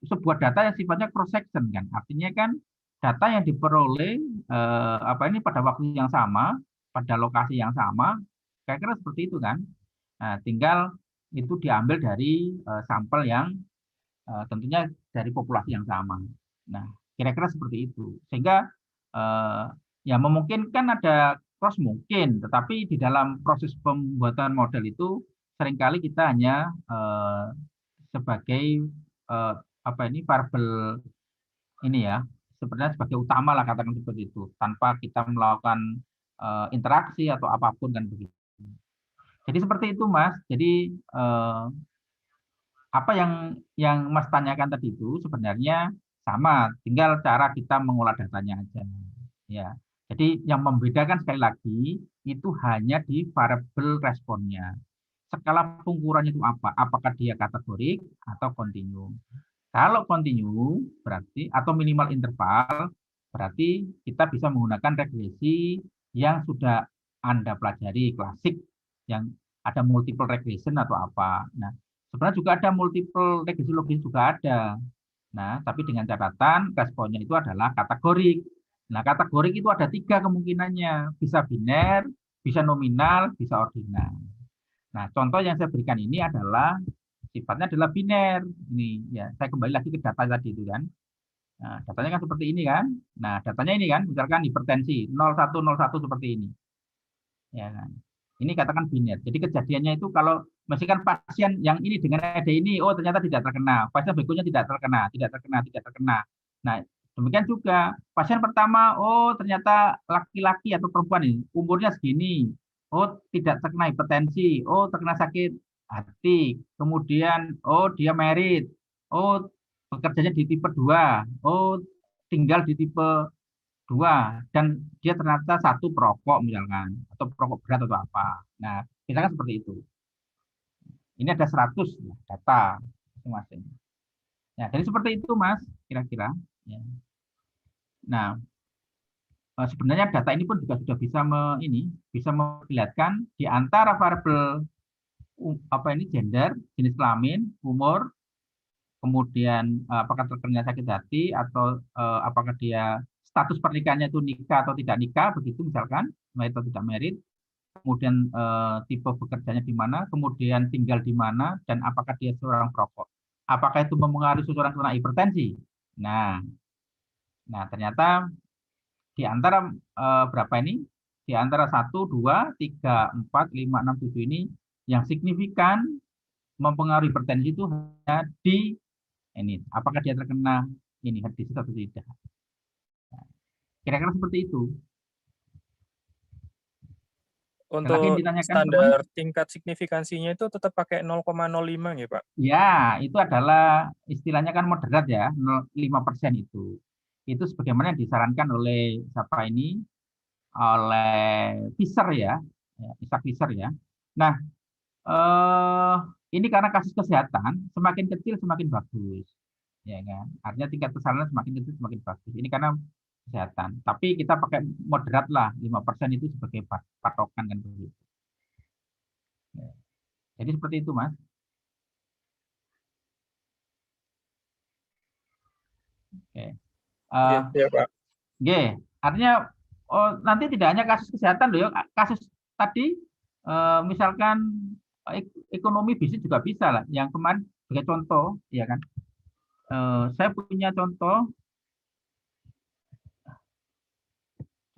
sebuah data yang sifatnya cross section kan, artinya kan data yang diperoleh pada waktu yang sama, pada lokasi yang sama, kira-kira seperti itu kan. Nah, tinggal itu diambil dari sampel yang tentunya dari populasi yang sama. Nah, kira-kira seperti itu. Sehingga ya memungkinkan ada cross mungkin, tetapi di dalam proses pembuatan model itu seringkali kita hanya sebagai variabel ini ya, sebenarnya sebagai utama lah katakan seperti itu, tanpa kita melakukan interaksi atau apapun kan begitu. Jadi seperti itu Mas. Jadi apa yang Mas tanyakan tadi itu sebenarnya sama, tinggal cara kita mengolah datanya aja. Ya. Jadi yang membedakan sekali lagi itu hanya di variabel responnya. Skala pengukurannya itu apa? Apakah dia kategorik atau kontinu? Kalau kontinu berarti atau minimal interval berarti kita bisa menggunakan regresi yang sudah Anda pelajari klasik yang ada multiple regression atau apa. Nah, sebenarnya juga ada multiple regresi logis juga ada. Nah, tapi dengan catatan responnya itu adalah kategorik. Nah, kategorik itu ada 3 kemungkinannya, bisa biner, bisa nominal, bisa ordinal. Nah, contoh yang saya berikan ini adalah sifatnya adalah biner. Ini ya, saya kembali lagi ke data tadi itu kan. Nah, datanya kan seperti ini kan. Nah, datanya ini kan, misalkan hipertensi 0101 seperti ini. Ya kan. Ini katakan biner. Jadi kejadiannya itu kalau misalkan pasien yang ini dengan ED ini, oh ternyata tidak terkena. Pasien berikutnya tidak terkena. Nah, demikian juga pasien pertama, oh ternyata laki-laki atau perempuan ini, umurnya segini. Oh tidak terkena hipertensi, oh terkena sakit hati. Kemudian, oh dia married. Oh bekerjanya di tipe 2. Oh tinggal di tipe 2 dan dia ternyata 1 perokok misalkan atau perokok berat atau apa. Nah, misalkan seperti itu. Ini ada 100 data masing-masing. Ya, jadi seperti itu Mas, kira-kira. Ya. Nah, sebenarnya data ini pun juga sudah bisa memperlihatkan di antara variabel gender, jenis kelamin, umur, kemudian apakah terkena sakit hati atau apakah dia status pernikahannya itu nikah atau tidak nikah, begitu misalkan, married atau tidak married, kemudian tipe bekerjanya di mana, kemudian tinggal di mana, dan apakah dia seorang perokok. Apakah itu mempengaruhi seseorang kena hipertensi? Nah, ternyata di antara berapa ini? Di antara 1, 2, 3, 4, 5, 6, 7 ini yang signifikan mempengaruhi hipertensi itu hanya di ini. Apakah dia terkena ini heart disease atau tidak? Kira-kira seperti itu. Untuk standar tingkat signifikansinya itu tetap pakai 0,05 ya Pak? Ya, itu adalah istilahnya kan moderat ya, 5% itu. Itu sebagaimana yang disarankan oleh siapa ini? Oleh Fisher ya, Isaac Fisher ya. Nah, ini karena kasus kesehatan semakin kecil semakin bagus, ya kan? Artinya tingkat kesalahan semakin kecil semakin bagus. Ini karena kesehatan. Tapi kita pakai moderat lah, 5% itu sebagai patokan kan begitu. Ya. Jadi seperti itu Mas. Oke. Ya Pak. Artinya nanti tidak hanya kasus kesehatan loh ya, kasus tadi Misalkan ekonomi bisnis juga bisa lah. Yang kemarin sebagai contoh, ya kan? Saya punya contoh,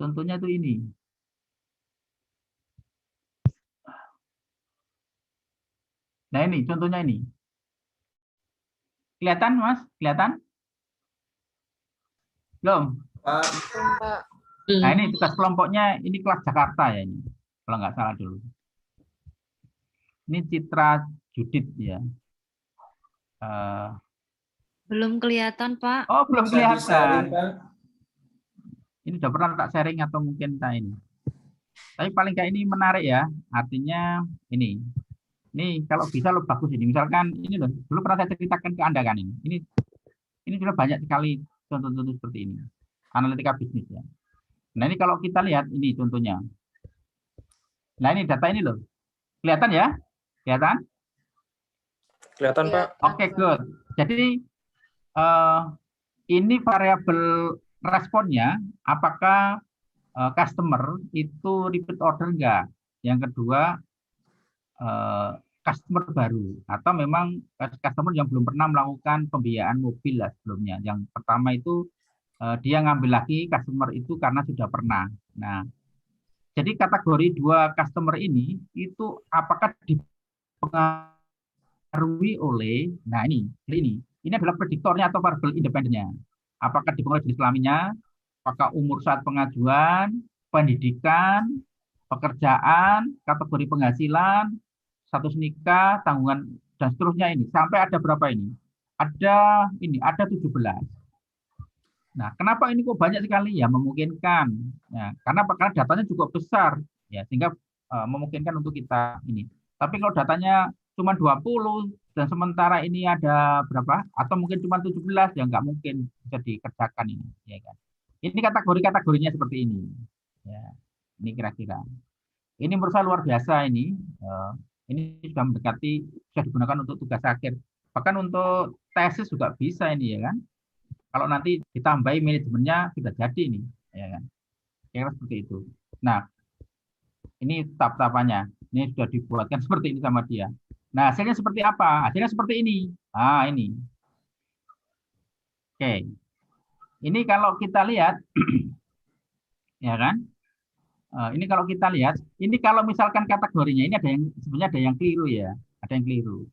contohnya itu ini. Nah ini contohnya ini. Kelihatan Mas? Kelihatan? Belum? Pak. Nah ini tugas kelompoknya, ini kelas Jakarta ya ini. Kalau nggak salah dulu. Ini Citra Judit ya. Belum kelihatan, Pak. Oh, belum Bisa di-sharing, kelihatan. Pak. Ini udah pernah tak sharing atau mungkin tak ini. Tapi paling kayak ini menarik ya. Artinya ini. Ini kalau bisa lo bagus ini. Misalkan ini loh, dulu pernah saya ceritakan ke Anda kan ini. Ini sudah banyak sekali contoh-contoh seperti ini. Analitika bisnis ya. Nah, ini kalau kita lihat ini contohnya. Nah, ini data ini loh. Kelihatan ya? Kelihatan? Kelihatan, Pak. Oke, good. Jadi ini variabel responnya, apakah customer itu repeat order enggak? Yang kedua, customer baru atau memang customer yang belum pernah melakukan pembiayaan mobil lah sebelumnya. Yang pertama itu dia ngambil lagi customer itu karena sudah pernah. Nah, jadi kategori dua customer ini itu apakah dipengaruhi oleh, nah ini adalah prediktornya atau variabel independennya. Apakah dipengaruhi jenis kelaminnya, apakah umur saat pengajuan, pendidikan, pekerjaan, kategori penghasilan, status nikah, tanggungan, dan seterusnya ini. Sampai ada berapa ini? Ada 17. Nah, kenapa ini kok banyak sekali? Ya, memungkinkan. Ya, karena datanya cukup besar, ya, sehingga memungkinkan untuk kita ini. Tapi kalau datanya cuma 20 dan sementara ini ada berapa? Atau mungkin cuma 17, ya nggak mungkin bisa dikerjakan ini, ya kan? Ini kategorinya seperti ini. Ya, ini kira-kira. Ini menurut saya luar biasa ini. Ini sudah mendekati, sudah digunakan untuk tugas akhir. Bahkan untuk tesis juga bisa ini, ya kan? Kalau nanti ditambahi manajemennya sudah jadi ini, ya kan? Kira seperti itu. Nah, ini tahap-tahapannya. Ini sudah dibuatkan seperti ini sama dia. Nah, hasilnya seperti apa? Hasilnya seperti ini. Ah, ini. Oke. Ini kalau kita lihat, ya kan? Ini kalau kita lihat, ini kalau misalkan kategorinya ini ada yang sebenarnya ada yang keliru ya, ada yang keliru.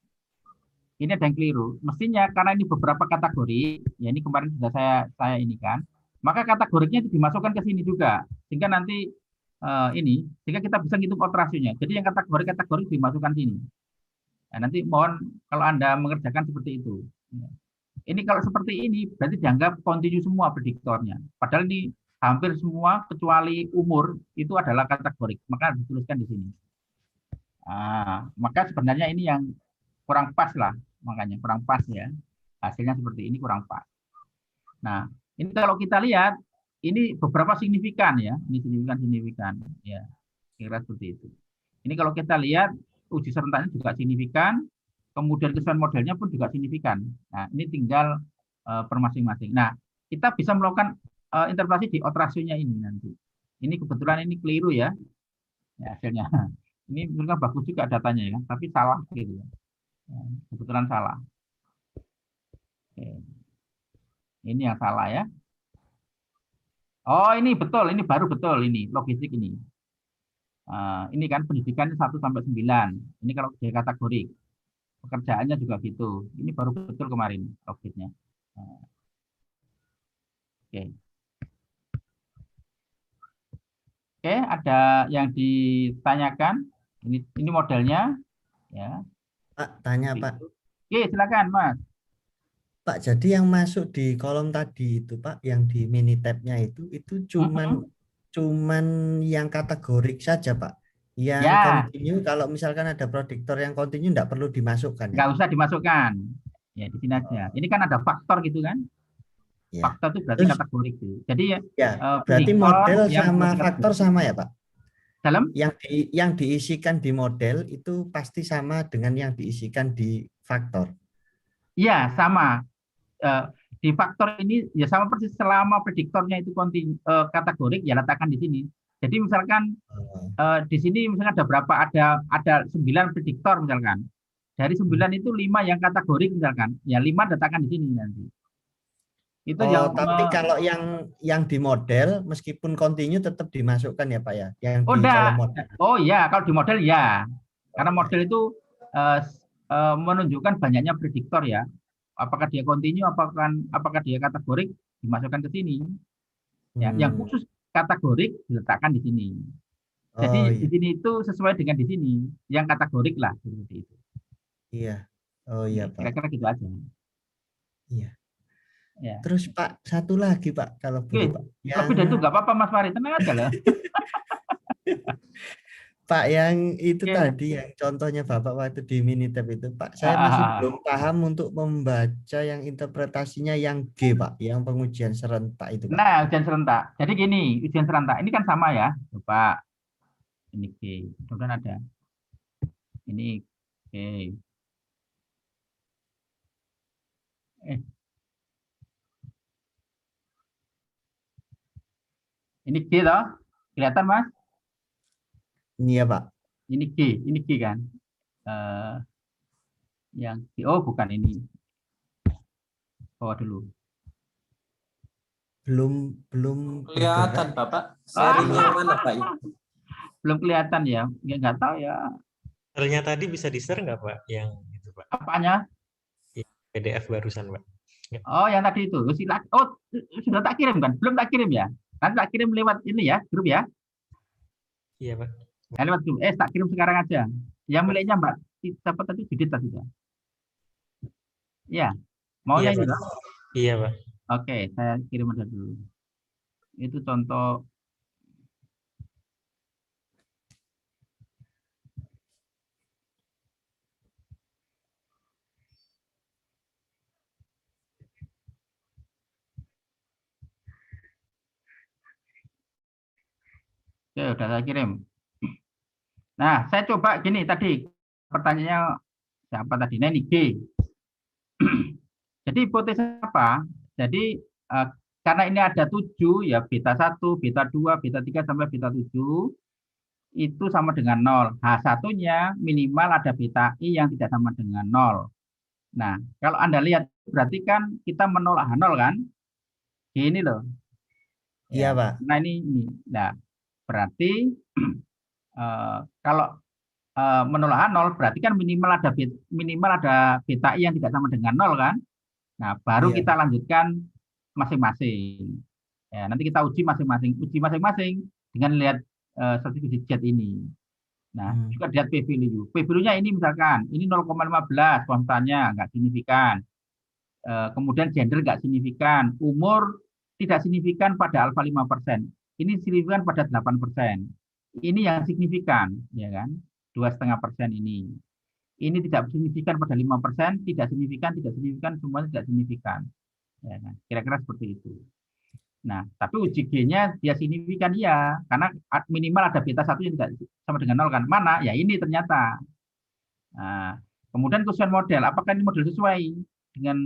Ini ada yang keliru. Mestinya karena ini beberapa kategori, ya ini kemarin sudah saya ini kan, maka kategorinya itu dimasukkan ke sini juga, sehingga nanti sehingga kita bisa ngitung outrationya. Jadi yang kategori dimasukkan sini. Nah, nanti mohon kalau Anda mengerjakan seperti itu. Ini kalau seperti ini berarti dianggap kontinu semua prediktornya. Padahal ini hampir semua kecuali umur itu adalah kategori, maka dituliskan di sini. Maka sebenarnya ini yang kurang pas lah, makanya kurang pas ya. Hasilnya seperti ini kurang pas. Nah, ini kalau kita lihat, ini beberapa signifikan ya, ini signifikan ya, kira seperti itu. Ini kalau kita lihat uji serentaknya juga signifikan, kemudian kesesuaian modelnya pun juga signifikan. Nah, ini tinggal per masing-masing. Nah, kita bisa melakukan interpretasi di outrationya ini nanti. Ini kebetulan ini keliru ya, hasilnya. Ini sebenarnya bagus juga datanya ya, kan? Tapi salah gitu ya. Kebetulan salah. Oke. Ini yang salah ya. Oh, ini betul, ini baru betul ini logistik ini. Ini kan pendidikan 1 sampai 9. Ini kalau dia kategori. Pekerjaannya juga gitu. Ini baru betul kemarin logistiknya. Oke. Oke, ada yang ditanyakan? Ini modelnya ya. Pak, tanya Pak. Oke, silakan Mas. Pak, jadi yang masuk di kolom tadi itu Pak, yang di mini tab-nya itu cuman yang kategorik saja Pak. Yang continue, kalau misalkan ada prediktor yang continue enggak perlu dimasukkan. Enggak usah dimasukkan. Ya, di sini aja. Ini kan ada faktor gitu kan? Ya. Faktor itu berarti kategorik itu. Jadi berarti model sama faktor sama ya Pak? Dalam yang diisikan di model itu pasti sama dengan yang diisikan di faktor. Iya, sama. Di faktor ini ya sama persis selama prediktornya itu kategorik ya letakkan di sini. Jadi misalkan di sini misalkan ada berapa, ada 9 prediktor misalkan. Dari 9 itu 5 yang kategorik misalkan. Ya 5 letakkan di sini nanti. Itu yang tapi kalau yang di model meskipun continue tetap dimasukkan ya Pak ya, yang di kolom model. Oh ya, kalau di model ya, karena model itu menunjukkan banyaknya prediktor ya. Apakah dia continue, apakah dia kategorik, dimasukkan ke sini. Ya, yang khusus kategorik diletakkan di sini. Jadi di sini itu sesuai dengan di sini, yang kategorik lah seperti itu. Iya. Oh iya Pak. Kira-kira gitu aja. Iya. Ya. Terus Pak, satu lagi Pak, kalau boleh Pak. Lebih dari itu nggak apa-apa Mas Fahri, tenang aja lah. Pak, yang itu tadi yang contohnya Bapak waktu di Minitab itu Pak, saya masih belum paham untuk membaca yang interpretasinya yang G Pak, yang pengujian serentak itu Pak. Nah, ujian serentak. Jadi gini, ujian serentak ini kan sama ya, Pak. Ini G, kemudian ada. Ini G. Ini G toh? Kelihatan Mas? Iya Pak. Ini G kan? Yang G, oh bukan ini. Bawa dulu. Belum kelihatan Bapak. Serinya mana Pak? Belum kelihatan ya? Ya nggak tahu ya. Filenya tadi bisa di-share nggak Pak? Yang itu Pak. Apanya? PDF barusan Pak. Oh, yang tadi itu. Oh, sudah tak kirim kan? Belum tak kirim ya? Nanti tak kirim lewat ini ya, grup ya. Iya Pak. Ya, lewat grup. Tak kirim sekarang aja. Yang miliknya Mbak, siapa tadi? Judit tadi ya. Iya. Maunya ini loh. Iya Pak. Oke, saya kirim aja dulu. Itu contoh. Oke, udah saya kirim. Nah, saya coba gini tadi. Pertanyaannya siapa tadi? Nah, ini G. Jadi hipotesa apa? Jadi karena ini ada 7 ya, beta 1, beta 2, beta 3 sampai beta 7 itu sama dengan 0. H1-nya minimal ada beta I yang tidak sama dengan 0. Nah, kalau Anda lihat berarti kan kita menolak H0 kan? Ini loh. Iya, Pak. Nah, ini. Nah, berarti kalau menolak H0 berarti kan minimal ada beta I yang tidak sama dengan 0 kan? Nah, baru kita lanjutkan masing-masing. Ya, nanti kita uji masing-masing dengan lihat substitusi Z ini. Nah, juga lihat p-value. P-value-nya ini misalkan ini 0,15 konstannya nggak signifikan. Kemudian gender nggak signifikan, umur tidak signifikan pada alfa 5%. Ini signifikan pada 8%. Ini yang signifikan, ya kan? 2,5% ini. Ini tidak signifikan pada 5%, tidak signifikan, semuanya tidak signifikan. Ya kan? Kira-kira seperti itu. Nah, tapi uji G-nya dia signifikan ya, karena minimal ada beta 1 yang tidak sama dengan 0 kan. Mana? Ya ini ternyata. Nah, kemudian kesesuaian model, apakah ini model sesuai dengan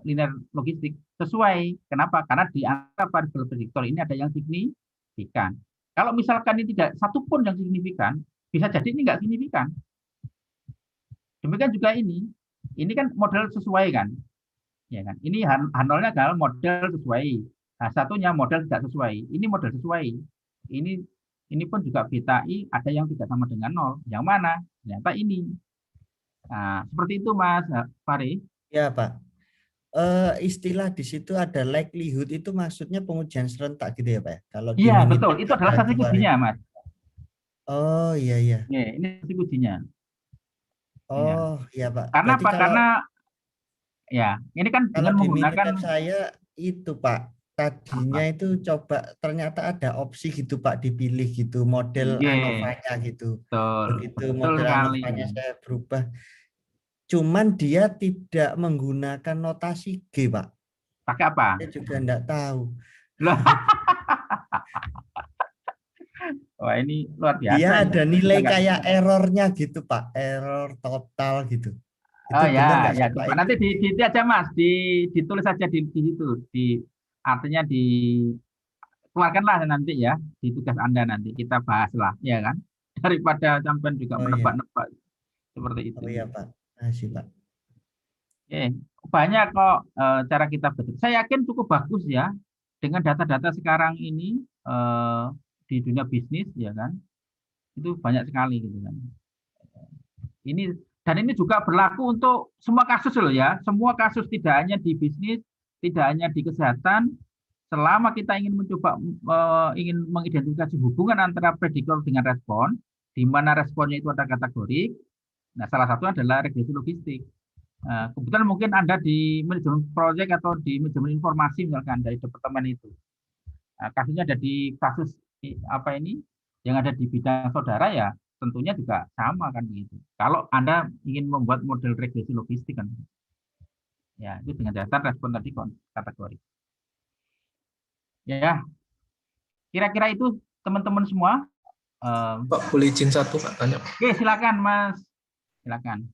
linear logistik? Sesuai. Kenapa? Karena di antara variabel prediktor ini ada yang signifikan. Kalau misalkan ini tidak satu pun yang signifikan, bisa jadi ini nggak signifikan. Demikian juga ini kan model sesuai kan, ya kan? Ini H0-nya adalah model sesuai. H1-nya model tidak sesuai. Ini model sesuai. Ini pun juga beta I ada yang tidak sama dengan 0. Yang mana? Ternyata ini. Nah, seperti itu Mas Fahri. Ya Pak. Istilah di situ ada likelihood itu maksudnya pengujian serentak gitu ya Pak? Kalau iya betul. Itu adalah saksi ujinya Mas. Oh iya. Ya, ini saksi ujinya. Oh iya Pak. Karena berarti apa? Karena ya ini kan dengan menggunakan saya itu Pak. Tadinya itu coba ternyata ada opsi gitu Pak dipilih gitu model ANOVA-nya gitu. Begitu model ANOVA-nya saya berubah. Cuman dia tidak menggunakan notasi G Pak. Pakai apa? Saya juga enggak tahu. Wah ini luar biasa. Dia ada nilai kayak errornya gitu Pak. Error total gitu. Itu ya. Coba nanti di aja Mas. Ditulis aja di situ. Artinya keluarkanlah nanti ya di tugas Anda nanti kita bahaslah ya kan daripada sampai juga menebak-nebak seperti itu. Oh iya Pak, masih Pak. Banyak kok cara kita betul. Saya yakin cukup bagus ya dengan data-data sekarang ini di dunia bisnis ya kan itu banyak sekali gitu kan. Ini juga berlaku untuk semua kasus loh ya, semua kasus tidak hanya di bisnis, tidak hanya di kesehatan. Selama kita ingin mencoba ingin mengidentifikasi hubungan antara prediktor dengan respon, di mana responnya itu ada kategori. Nah, salah satu adalah regresi logistik. Kebetulan mungkin Anda di manajemen proyek atau di manajemen informasi misalkan dari departemen itu. Kasusnya ada di kasus apa ini yang ada di bidang saudara ya tentunya juga sama kan begitu. Kalau Anda ingin membuat model regresi logistik kan, ya itu dengan catatan respon tadi kategori. Ya, kira-kira itu teman-teman semua. Pak, boleh izin satu Pak tanya? Oke, silakan Mas, silakan.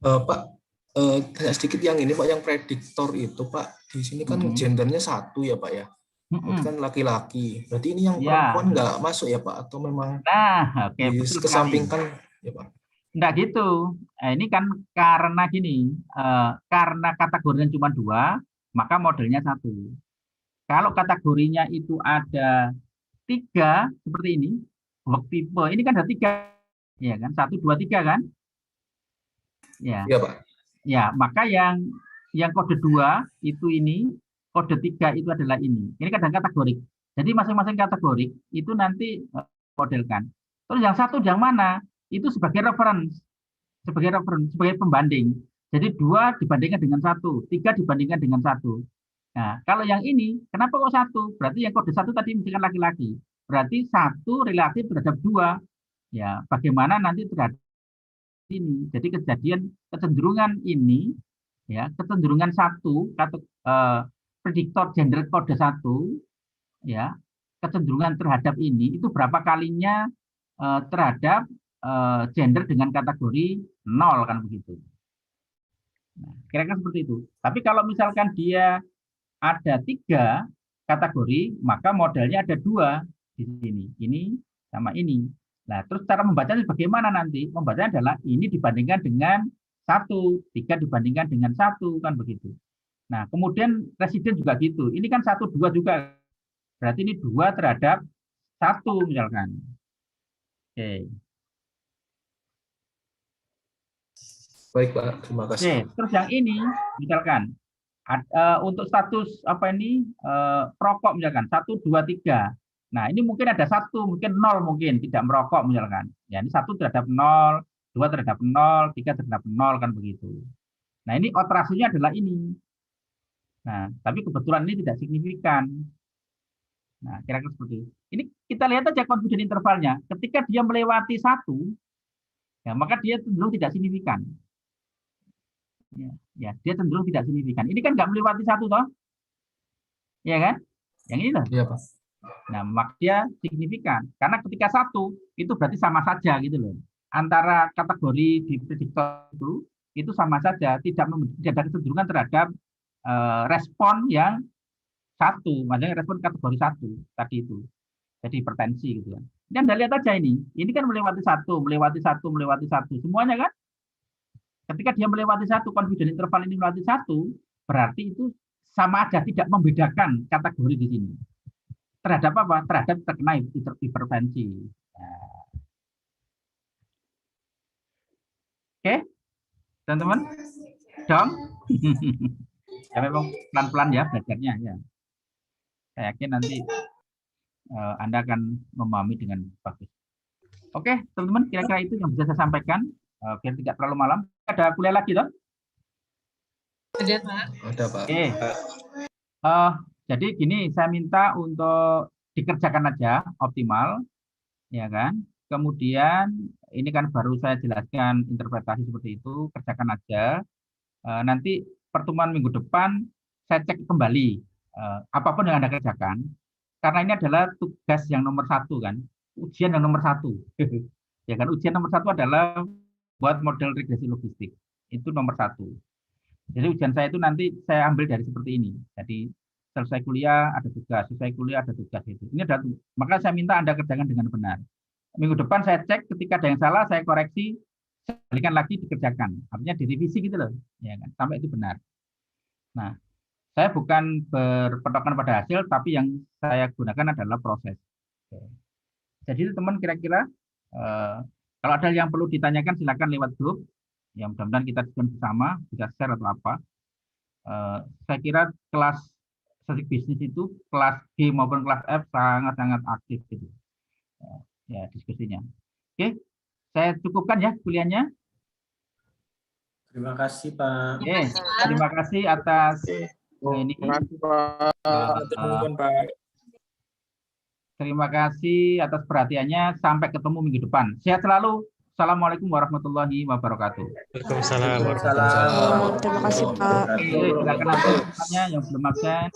Pak, tanya sedikit yang ini Pak, yang prediktor itu Pak, di sini kan gendernya satu ya Pak ya? Berarti kan laki-laki. Berarti ini yang perempuan nggak masuk ya Pak? Atau memang kesampingkan ya Pak? Enggak gitu. Ini kan karena gini, karena kategorinya cuma 2, maka modelnya 1. Kalau kategorinya itu ada 3 seperti ini, work tipe, ini kan ada 3, ya kan? 1, 2, 3 kan? Ya. Iya Pak. Ya, maka yang kode 2 itu ini, kode 3 itu adalah ini. Ini kadang kategorik. Jadi masing-masing kategorik itu nanti modelkan. Terus yang 1 yang mana? Itu sebagai reference, sebagai pembanding. Jadi 2 dibandingkan dengan 1, 3 dibandingkan dengan 1. Nah, kalau yang ini, kenapa kok 1? Berarti yang kode 1 tadi misalkan laki-laki. Berarti 1 relatif terhadap 2. Ya, bagaimana nanti terhadap ini. Jadi kecenderungan ini, ya, kecenderungan 1 prediktor gender kode 1, ya, kecenderungan terhadap ini itu berapa kalinya terhadap gender dengan kategori 0 kan begitu. Nah, kira-kira seperti itu. Tapi kalau misalkan dia ada 3 kategori, maka modelnya ada 2 di sini. Ini sama ini. Nah, terus cara membacanya bagaimana nanti? Membacanya adalah ini dibandingkan dengan 1, 3 dibandingkan dengan 1 kan begitu. Nah, kemudian residen juga gitu. Ini kan 1, 2 juga. Berarti ini 2 terhadap 1 misalkan. Oke. Baik Pak, terima kasih. Oke, terus yang ini misalkan untuk status apa ini perokok misalkan 1, 2, 3. Nah, ini mungkin ada 1, mungkin 0 mungkin tidak merokok misalkan. Ya, ini 1 terhadap 0, 2 terhadap 0, 3 terhadap 0 kan begitu. Nah, ini outrasinya adalah ini. Nah, tapi kebetulan ini tidak signifikan. Nah, kira-kira seperti itu. Ini kita lihat aja confidence intervalnya. Ketika dia melewati 1, ya maka dia cenderung tidak signifikan. Ya, dia cenderung tidak signifikan. Ini kan nggak melewati 1 toh, ya kan? Yang ini loh. Iya Pak. Nah, maka dia signifikan. Karena ketika 1 itu berarti sama saja gitu loh. Antara kategori di prediktor itu sama saja, tidak ada kecenderungan terhadap respon yang 1, maksudnya respon kategori 1 tadi itu. Jadi hipertensi gitu kan. Ini Anda lihat aja ini. Ini kan melewati 1, melewati 1, melewati 1 semuanya kan? Ketika dia melewati 1, confidence interval ini melewati 1, berarti itu sama aja tidak membedakan kategori di sini. Terhadap apa? Terhadap terkena hipertensi. Nah. Oke, teman-teman, dong. Ya memang pelan-pelan ya belajarnya ya. Saya yakin nanti Anda akan memahami dengan bagus. Oke, teman-teman, kira-kira itu yang bisa saya sampaikan. Biar tidak terlalu malam. Ada kuliah lagi toh? Ada Pak. Ada Pak. Oke. Jadi gini, saya minta untuk dikerjakan aja optimal, ya kan? Kemudian ini kan baru saya jelaskan interpretasi seperti itu, kerjakan aja. Nanti pertemuan minggu depan saya cek kembali apapun yang Anda kerjakan, karena ini adalah tugas yang nomor 1 kan, ujian yang nomor 1. Ya kan, ujian nomor 1 adalah buat model regresi logistik, itu nomor 1. Jadi ujian saya itu nanti saya ambil dari seperti ini. Jadi selesai kuliah ada tugas, selesai kuliah ada tugas itu. Ini adalah, maka saya minta Anda kerjakan dengan benar. Minggu depan saya cek, ketika ada yang salah saya koreksi, balikan lagi dikerjakan. Artinya direvisi gitu loh, ya kan? Sampai itu benar. Nah, saya bukan berpatokan pada hasil, tapi yang saya gunakan adalah proses. Jadi teman kira-kira kalau ada yang perlu ditanyakan silakan lewat grup. Ya mudah-mudahan kita diskusi bersama, bisa share atau apa. Saya kira kelas statistik bisnis itu kelas B maupun kelas F sangat-sangat aktif gitu. Ya diskusinya. Oke, saya cukupkan ya kuliahnya. Terima kasih Pak. Oke, terima kasih atas ini. Terima kasih atas perhatiannya. Sampai ketemu minggu depan. Sehat selalu. Assalamualaikum warahmatullahi wabarakatuh. Waalaikumsalam. Terima kasih Pak. Silakan yang belum absen.